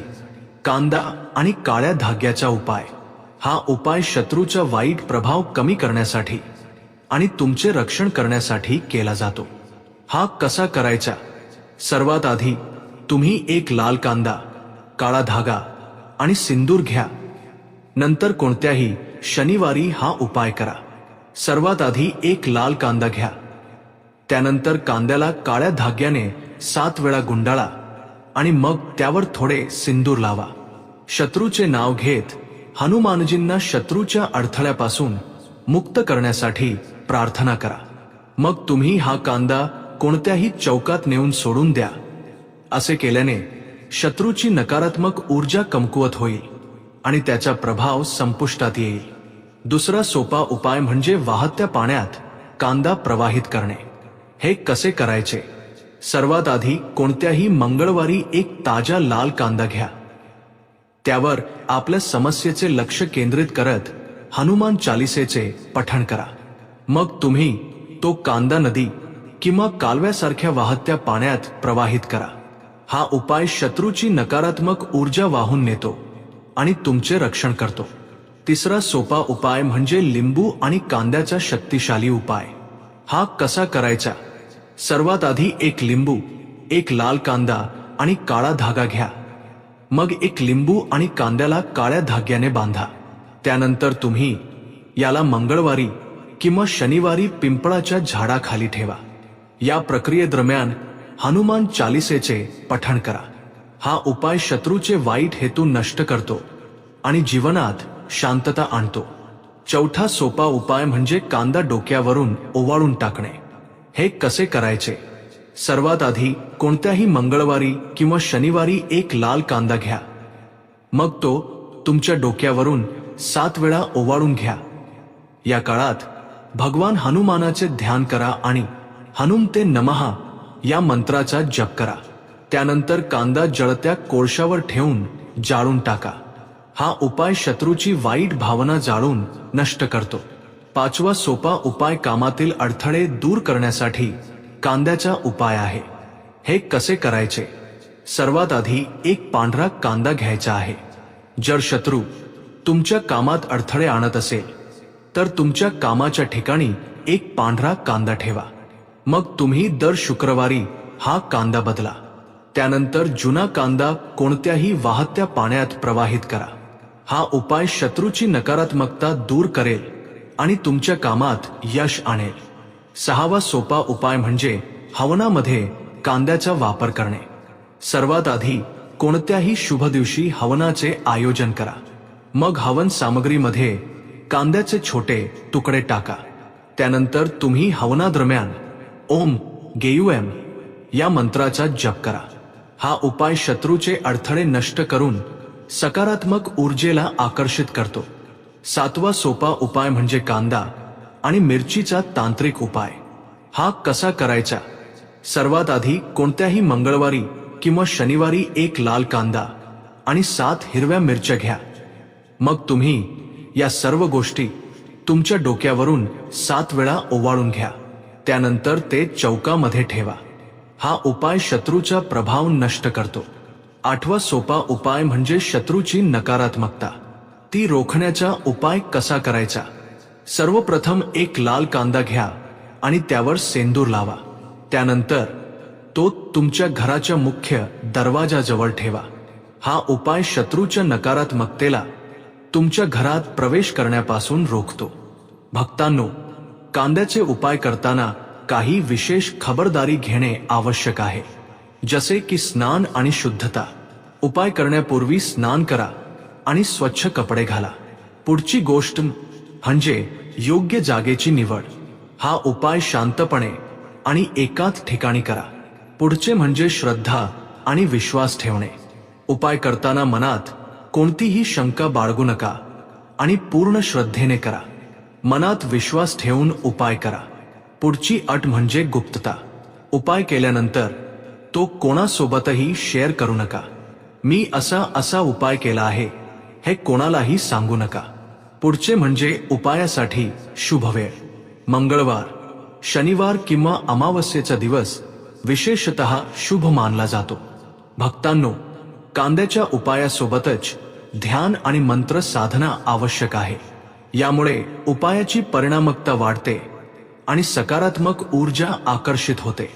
कांदा आणि काळ्या धाग्याचा उपाय। हा उपाय शत्रूचा वाईट प्रभाव कमी करण्यासाठी आणि तुमचे रक्षण करण्यासाठी केला जातो। हा कसा करायचा? सर्वात आधी तुम्ही एक लाल कांदा, काळा धागा आणि सिंदूर घ्या। नंतर कोणत्याही शनिवारी हा उपाय करा। सर्वात आधी एक लाल कांदा घ्या, त्यानंतर कांद्याला काळ्या धाग्याने 7 वेळा गुंडाळा आणि मग त्यावर थोडे सिंदूर लावा। शत्रूचे नाव घेत हनुमानजींना शत्रूच्या अडथळ्यापासून मुक्त करण्यासाठी प्रार्थना करा। मग तुम्ही हा कांदा कोणत्याही चौकात नेऊन सोडून द्या। असे केल्याने शत्रूची नकारात्मक ऊर्जा कमकुवत होईल आणि त्याचा प्रभाव संपुष्टात येईल। दुसरा सोपा उपाय म्हणजे वाहत्या पाण्यात कांदा प्रवाहित करणे। हे कसे करायचे? सर्वात आधी कोणत्याही मंगळवारी एक ताजा लाल कांदा घ्या, त्यावर आपल्या समस्येचे लक्ष केंद्रित करत हनुमान चालिसेचे पठण करा। मग तुम्ही तो कांदा नदी किंवा कालव्यासारख्या वाहत्या पाण्यात प्रवाहित करा। हा उपाय शत्रूची नकारात्मक ऊर्जा वाहून नेतो आणि तुमचे रक्षण करतो। तिसरा सोपा उपाय म्हणजे लिंबू आणि कांद्याचा शक्तिशाली उपाय। हा कसा करायचा? सर्वात आधी एक लिंबू, एक लाल कांदा आणि काळा धागा घ्या। मग एक लिंबू आणि कांद्याला काळ्या धाग्याने बांधा। त्यानंतर तुम्ही याला मंगळवारी किंवा शनिवारी पिंपळाच्या झाडाखाली ठेवा। या प्रक्रियेदरम्यान हनुमान चालिसेचे पठण करा। हा उपाय शत्रूचे वाईट हेतू नष्ट करतो आणि जीवनात शांतता आणतो। चौथा सोपा उपाय म्हणजे कांदा डोक्यावरून ओवाळून टाकणे। हे कसे करायचे? सर्वात आधी कोणत्याही मंगळवारी किंवा शनिवारी एक लाल कांदा घ्या, मग तो तुमच्या डोक्यावरून 7 वेळा ओवाळून घ्या। या काळात भगवान हनुमानाचे ध्यान करा आणि हनुमते नमः या मंत्राचा जप करा। त्यानंतर कांदा जळत्या कोळशावर ठेवून जाळून टाका। हा उपाय शत्रूची वाईट भावना जाळून नष्ट करतो। पाचवा सोपा उपाय कामातील अडथळे दूर करण्यासाठी कांद्याचा उपाय आहे। हे कसे करायचे? सर्वात आधी एक पांढरा कांदा घ्यायचा आहे। जर शत्रू तुमच्या कामात अडथळे आणत असेल तर तुमच्या कामाच्या ठिकाणी एक पांढरा कांदा ठेवा। मग तुम्ही दर शुक्रवारी हा कांदा बदला। त्यानंतर जुना कांदा कोणत्याही वाहत्या पाण्यात प्रवाहित करा। हा उपाय शत्रूची नकारात्मकता दूर करेल आणि तुमच्या कामात यश आणेल। सहावा सोपा उपाय म्हणजे हवनामध्ये कांद्याचा वापर करणे। सर्वात आधी कोणत्याही शुभ दिवशी हवनाचे आयोजन करा। मग हवन सामग्रीमध्ये कांद्याचे छोटे तुकडे टाका। त्यानंतर तुम्ही हवनादरम्यान ओम गेयुएम या मंत्राचा जप करा। हा उपाय शत्रूचे अडथळे नष्ट करून सकारात्मक ऊर्जेला आकर्षित करतो। सातवा सोपा उपाय म्हणजे कांदा आणि मिरचीचा तांत्रिक उपाय। हा कसा करायचा? सर्वात आधी कोणत्याही मंगळवारी किंवा शनिवारी एक लाल कांदा आणि 7 हिरव्या मिरच्या घ्या। मग तुम्ही या सर्व गोष्टी तुमच्या डोक्यावरून 7 वेळा ओवाळून घ्या। त्यानंतर ते चौकामध्ये ठेवा। हा उपाय शत्रूचा प्रभाव नष्ट करतो। आठवा सोपा उपाय म्हणजे शत्रूची नकारात्मकता ती रोखण्याचा उपाय कसा करायचा? सर्वप्रथम एक लाल कांदा घ्या आणि त्यावर सेंदूर लावा। त्यानंतर तो तुमच्या घराच्या मुख्य दरवाजाजवळ ठेवा। हा उपाय शत्रूच्या नकारात्मकतेला तुमच्या घरात प्रवेश करण्यापासून रोखतो। भक्तांनो, कांद्याचे उपाय करताना काही विशेष खबरदारी घेणे आवश्यक आहे, जसे की स्नान आणि शुद्धता। उपाय करण्यापूर्वी स्नान करा आणि स्वच्छ कपडे घाला। पुढची गोष्ट म्हणजे योग्य जागेची निवड। हा उपाय शांतपणे आणि एकाच ठिकाणी करा। पुढचे म्हणजे श्रद्धा आणि विश्वास ठेवणे। उपाय करताना मनात कोणतीही शंका बाळगू नका आणि पूर्ण श्रद्धेने करा। मनात विश्वास ठेवून उपाय करा। पुढची अट म्हणजे गुप्तता। उपाय केल्यानंतर तो कोणासोबतही शेअर करू नका। मी असा उपाय केला आहे हे कोणालाही सांगू नका। पुढचे म्हणजे उपायासाठी शुभ वेळ। मंगळवार, शनिवार किंवा अमावस्येचा दिवस विशेषतः शुभ मानला जातो। भक्तांनो, कांद्याच्या उपायासोबतच ध्यान आणि मंत्र साधना आवश्यक आहे। यामुळे उपायाची परिणामकता वाढते आणि सकारात्मक ऊर्जा आकर्षित होते।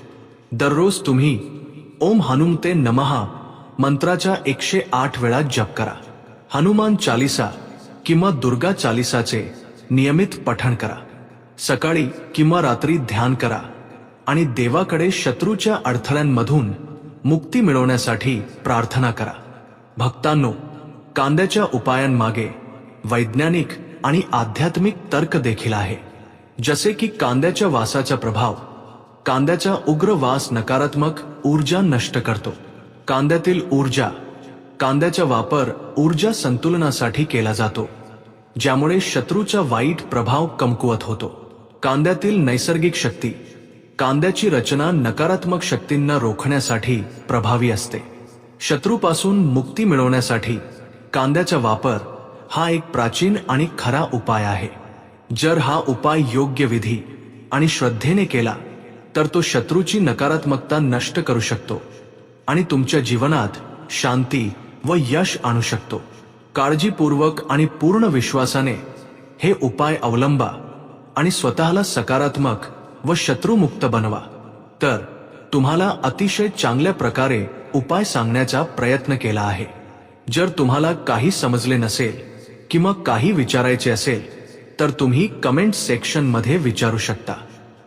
दररोज तुम्ही ओम हनुमते नमः मंत्राच्या 108 वेळा जप करा। हनुमान चालीसा किंवा दुर्गा चालीसाचे नियमित पठण करा। सकाळी किंवा रात्री ध्यान करा आणि देवाकडे शत्रूच्या अडथळ्यांमधून मुक्ती मिळवण्यासाठी प्रार्थना करा। भक्तांनो, कांद्याच्या उपायांमागे वैज्ञानिक आणि आध्यात्मिक तर्क देखील आहे। जसे की कांद्याच्या वासाचा प्रभाव, कांद्याचा उग्र वास नकारात्मक ऊर्जा नष्ट करतो। कांद्यातील ऊर्जा, कांद्याचा वापर ऊर्जा संतुलनासाठी केला जातो, ज्यामुळे शत्रूचा वाईट प्रभाव कमकुवत होतो। कांद्यातील नैसर्गिक शक्ती, कांद्याची रचना नकारात्मक शक्तींना रोखण्यासाठी प्रभावी असते। शत्रूपासून मुक्ती मिळवण्यासाठी कांद्याचा वापर हा एक प्राचीन आणि खरा उपाय आहे। जर हा उपाय योग्य विधी आणि श्रद्धेने केला तर तो शत्रूची नकारात्मकता नष्ट करू शकतो आणि तुमच्या जीवनात शांती व यश आणू शकतो। काळजीपूर्वक आणि पूर्ण विश्वासाने हे उपाय अवलंबा आणि स्वतःला सकारात्मक व शत्रुमुक्त बनवा। तर तुम्हाला अतिशय चांगल्या प्रकारे उपाय सांगण्याचा प्रयत्न केला आहे। जर तुम्हाला काही समजले नसेल किंवा काही विचारायचे असेल तर तुम्ही कमेंट सेक्शन मध्ये विचारू शकता।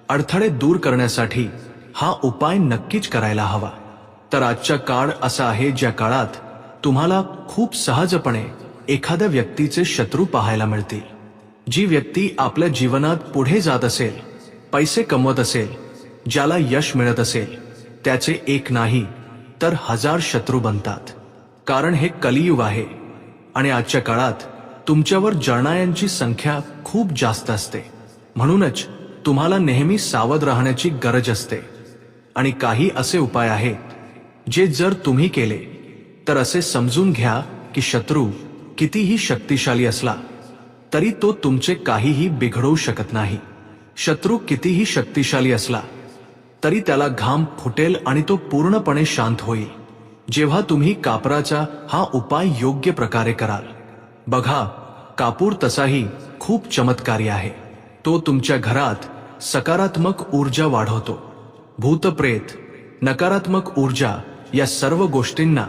अडथळे दूर करण्यासाठी हा उपाय नक्कीच करायला हवा। तर आजचा काळ असा आहे ज्या काळात तुम्हाला खूप सहजपणे एखाद्या व्यक्तीचे शत्रू पाहायला मिळतील। जी व्यक्ती आपल्या जीवनात पुढे जात असेल, पैसे कमवत असेल, ज्याला यश मिळत असेल, त्याचे एक नाही तर 1000 शत्रू बनतात। कारण हे कलियुग आहे आणि आजच्या काळात तुमच्यावर जळणाऱ्यांची संख्या खूप जास्त असते। म्हणूनच तुम्हाला नेहमी सावध राहण्याची गरज असते। आणि काही असे उपाय आहेत जे जर तुम्ही केले तर असे समजून घ्या की शत्रू कितीही शक्तिशाली असला तरी तो तुमचे काहीही बिघडवू शकत नाही। शत्रू कितीही शक्तिशाली असला तरी त्याला घाम फुटेल आणि तो पूर्णपणे शांत होईल जेव्हा तुम्ही कापराचा हा उपाय योग्य प्रकारे कराल। बघा, कापूर तसाही खूप चमत्कारी आहे। तो तुमच्या घरात सकारात्मक ऊर्जा वाढवतो। भूतप्रेत, नकारात्मक ऊर्जा या सर्व गोष्टींना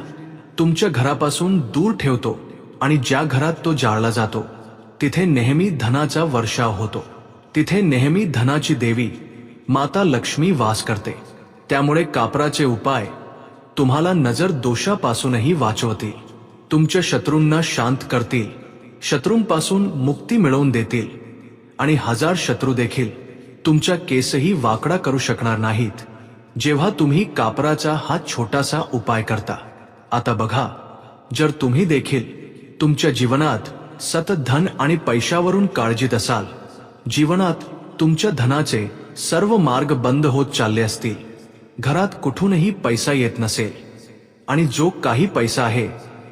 तुमच्या घरापासून दूर ठेवतो आणि ज्या घरात तो जाळला जातो तिथे नेहमी धनाचा वर्षाव होतो। तिथे नेहमी धनाची देवी माता लक्ष्मी वास करते। त्यामुळे कापराचे उपाय तुम्हाला नजर दोषापासूनही वाचवतील, तुमच्या शत्रूंना शांत करतील, शत्रूंपासून मुक्ती मिळवून देतील आणि 1000 शत्रू देखील तुमच्या केसही वाकडा करू शकणार नाहीत जेव्हा तुम्ही कापराचा हा छोटासा उपाय करता। आता बघा, जर तुम्ही देखील तुमच्या जीवनात सतत धन आणि पैशावरून काळजीत असाल, जीवनात तुमच्या धनाचे सर्व मार्ग बंद होत चालले असतील, घरात कुठूनही पैसा येत नसेल आणि जो काही पैसा आहे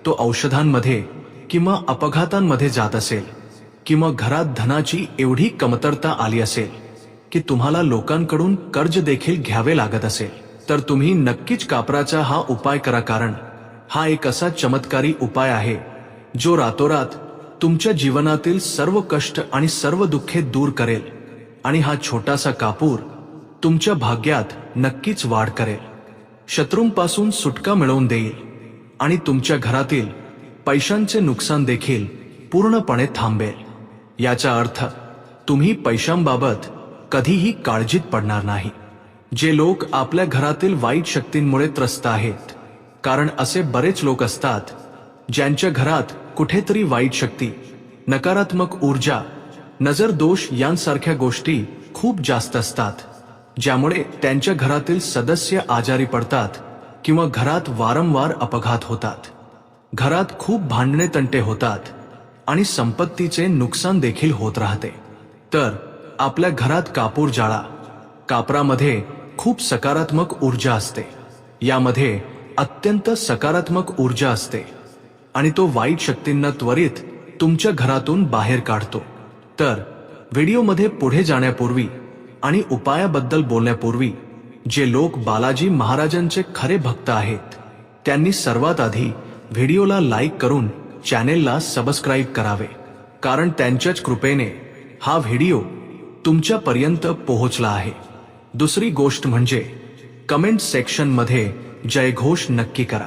तो औषधांमध्ये किंवा अपघातांमध्ये जात असेल किंवा घरात धनाची एवढी कमतरता आली असेल की तुम्हाला लोकांकडून कर्ज देखील घ्यावे लागत असेल, तर तुम्ही नक्कीच कापराचा हा उपाय करा। कारण हा एक असा चमत्कारी उपाय आहे जो रातोरात तुमच्या जीवनातील सर्व कष्ट आणि सर्व दुःखे दूर करेल आणि हा छोटासा कापूर तुमच्या भाग्यात नक्कीच वाढ करेल, शत्रूंपासून सुटका मिळवून देईल आणि तुमच्या घरातील पैशांचे नुकसान देखील पूर्णपणे थांबेल। याचा अर्थ तुम्ही पैशांबाबत कधीही काळजीत पडणार नाही। जे लोक आपल्या घरातील वाईट शक्तींमुळे त्रस्त आहेत, कारण असे बरेच लोक असतात ज्यांच्या घरात कुठेतरी वाईट शक्ती, नकारात्मक ऊर्जा, नजर दोष यांसारख्या गोष्टी खूप जास्त असतात, ज्यामुळे त्यांच्या घरातील सदस्य आजारी पडतात किंवा घरात वारंवार अपघात होतात, घरात खूप भांडणे तंटे होतात आणि संपत्तीचे नुकसान देखील होत राहते। तर आपल्या घरात कापूर जाळा। कापरामध्ये खूप सकारात्मक ऊर्जा असते। यामध्ये अत्यंत सकारात्मक ऊर्जा असते आणि तो वाईट शक्तींना त्वरित तुमच्या घरातून बाहेर काढतो। तर व्हिडिओमध्ये पुढे जाण्यापूर्वी आणि उपायाबद्दल बोलण्यापूर्वी जे लोक बालाजी महाराजांचे खरे भक्त आहेत त्यांनी सर्वात आधी व्हिडिओला लाईक करून चॅनेलला सबस्क्राईब करावे, कारण त्यांच्याच कृपेने हा व्हिडिओ तुमच्यापर्यंत पोहोचला आहे. दुसरी गोष्ट म्हणजे कमेंट सेक्शन मध्ये जयघोष नक्की करा.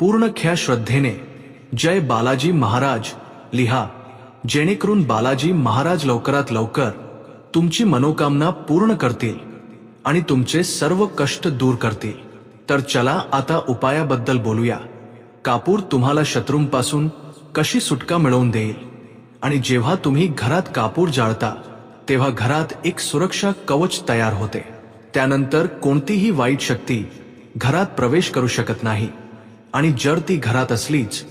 पूर्ण ख्या श्रद्धेने जय बालाजी महाराज लिहा, जेणेकरून बालाजी महाराज लवकरात लवकर तुमची मनोकामना पूर्ण करतील आणि तुमचे सर्व कष्ट दूर करतील. तर चला आता उपायाबद्दल बोलूया. कापूर तुम्हाला शत्रूंपासून कशी सुटका मिळवून देईल. आणि जेव्हा तुम्ही घरात कापूर जाळता तेव्हा घरात एक सुरक्षा कवच तयार होते. त्यानंतर कोणतीही वाईट शक्ती घरात प्रवेश करू शकत नाही आणि जर ती घरात असलीच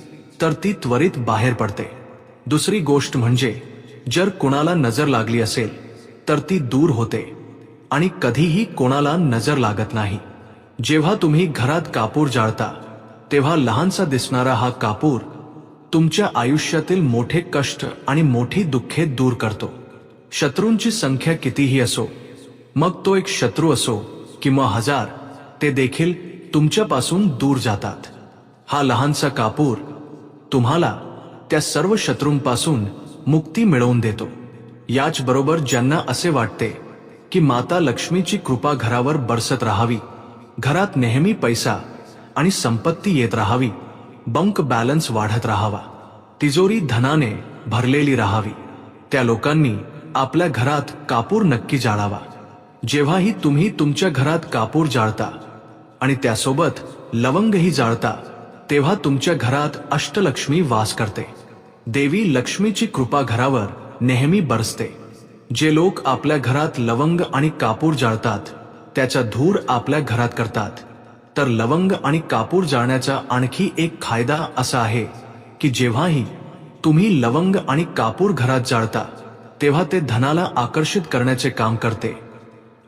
तर ती त्वरित बाहेर पडते. दुसरी गोष्ट म्हणजे जर कोणाला नजर लागली असेल तर ती दूर होते आणि कधीही कोणाला नजर लागत नाही. जेव्हा तुम्ही घरात कापूर जाळता तेव्हा लहानसा दिसणारा हा कापूर तुमच्या आयुष्यातील मोठे कष्ट आणि मोठी दुःखे दूर करतो. शत्रूंची संख्या कितीही असो, मग तो एक शत्रू असो किंवा 1000, ते देखील तुमच्यापासून दूर जातात. हा लहानसा कापूर तुम्हाला त्या सर्व शत्रूंपासून मुक्ती मिळवून देतो. याचबरोबर ज्यांना असे वाटते की माता लक्ष्मीची कृपा घरावर बरसत राहावी, घरात नेहमी पैसा आणि संपत्ती येत राहावी, बँक बॅलन्स वाढत राहावा, तिजोरी धनाने भरलेली राहावी, त्या लोकांनी आपल्या घरात कापूर नक्की जाळावा. जेव्हाही तुम्ही तुमच्या घरात कापूर जाळता आणि त्यासोबत लवंगही जाळता तेव्हा तुमच्या घरात अष्टलक्ष्मी वास करते. देवी लक्ष्मीची कृपा घरावर नेहमी बरसते. जे लोक आपल्या घरात लवंग आणि कापूर जाळतात त्याचा धूर आपल्या घरात करतात. तर लवंग आणि कापूर जाळण्याचा आणखी एक फायदा असा आहे की जेव्हाही तुम्ही लवंग आणि कापूर घरात जाळता तेव्हा ते धनाला आकर्षित करण्याचे काम करते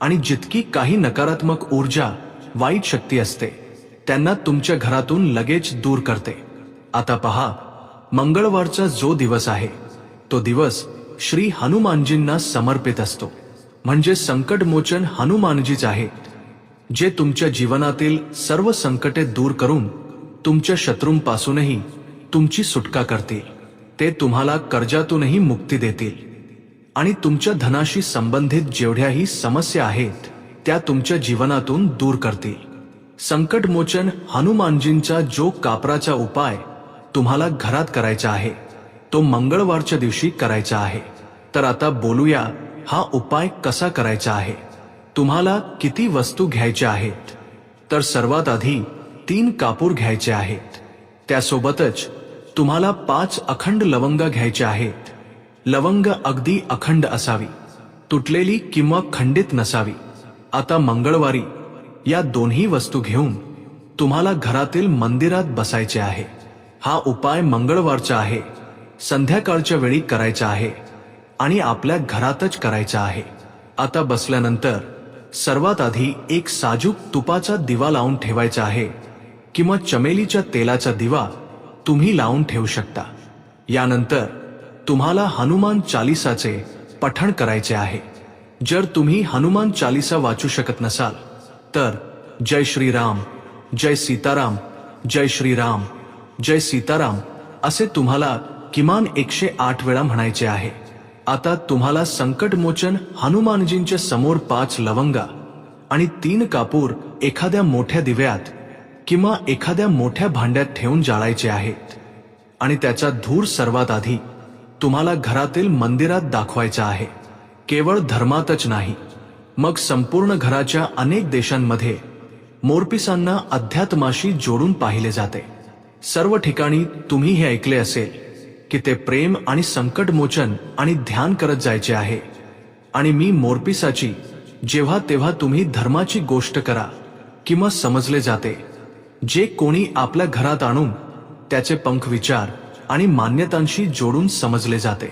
आणि जितकी काही नकारात्मक ऊर्जा, वाईट शक्ती असते त्यांना तुमच्या घरातून लगेच दूर करते. आता पहा, मंगळवारचा जो दिवस आहे तो दिवस श्री हनुमानजींना समर्पित असतो. म्हणजे संकटमोचन हनुमानजीच आहेत, जे तुमच्या जीवनातील सर्व संकटे दूर करून तुमच्या शत्रूंपासूनही तुमची सुटका करतील. ते तुम्हाला कर्जातूनही मुक्ती देतील आणि तुमच्या धनाशी संबंधित जेवढ्याही समस्या आहेत त्या तुमच्या जीवनातून दूर करतील. संकटमोचन हनुमानजींचा जो कापराचा उपाय तुम्हाला घरात करायचा आहे तो मंगळवारच्या दिवशी करायचा आहे. तर आता बोलूया हा उपाय कसा करायचा आहे. तुम्हाला किती वस्तू घ्यायच्या आहेत. तर सर्वात आधी 3 कापूर घ्यायचे आहेत. त्यासोबतच तुम्हाला 5 अखंड लवंग घ्यायचे आहेत. लवंग अगदी अखंड असावी, तुटलेली किंवा खंडित नसावी. आता मंगळवारी या दोन्ही वस्तू घेऊन तुम्हाला घरातील मंदिरात बसायचे आहे. हा उपाय मंगळवारचा आहे, संध्याकाळच्या वेळी करायचा आहे आणि आपल्या घरातच करायचा आहे. आता बसल्यानंतर सर्वात आधी एक साजूक तुपाचा दिवा लावून ठेवायचा आहे किंवा चमेलीच्या तेलाचा दिवा तुम्ही लावून ठेवू शकता. यानंतर तुम्हाला हनुमान चालीसाचे पठण करायचे आहे. जर तुम्ही हनुमान चालीसा वाचू शकत नसाल तर जय श्रीराम, जय सीताराम, जय श्रीराम, जय सीताराम असे तुम्हाला किमान 108 वेळा म्हणायचे आहे. आता तुम्हाला संकटमोचन हनुमानजींच्या समोर 5 लवंगा आणि 3 कापूर एखाद्या मोठ्या दिव्यात किंवा एखाद्या मोठ्या भांड्यात ठेवून जाळायचे आहेत आणि त्याचा धूर सर्वात आधी तुम्हाला घरातील मंदिरात दाखवायचा आहे. केवळ धर्मातच नाही, मग संपूर्ण घराच्या अनेक देशांमध्ये मोरपिसांना अध्यात्माशी जोडून पाहिले जाते. सर्व ठिकाणी तुम्ही हे ऐकले असेल की ते प्रेम आणि संकटमोचन आणि ध्यान करत जायचे आहे. आणि मी मोरपिसाची जेव्हा तेव्हा तुम्ही धर्माची गोष्ट करा किंवा समजले जाते, जे कोणी आपल्या घरात आणून त्याचे पंख विचार आणि मान्यतांशी जोडून समजले जाते.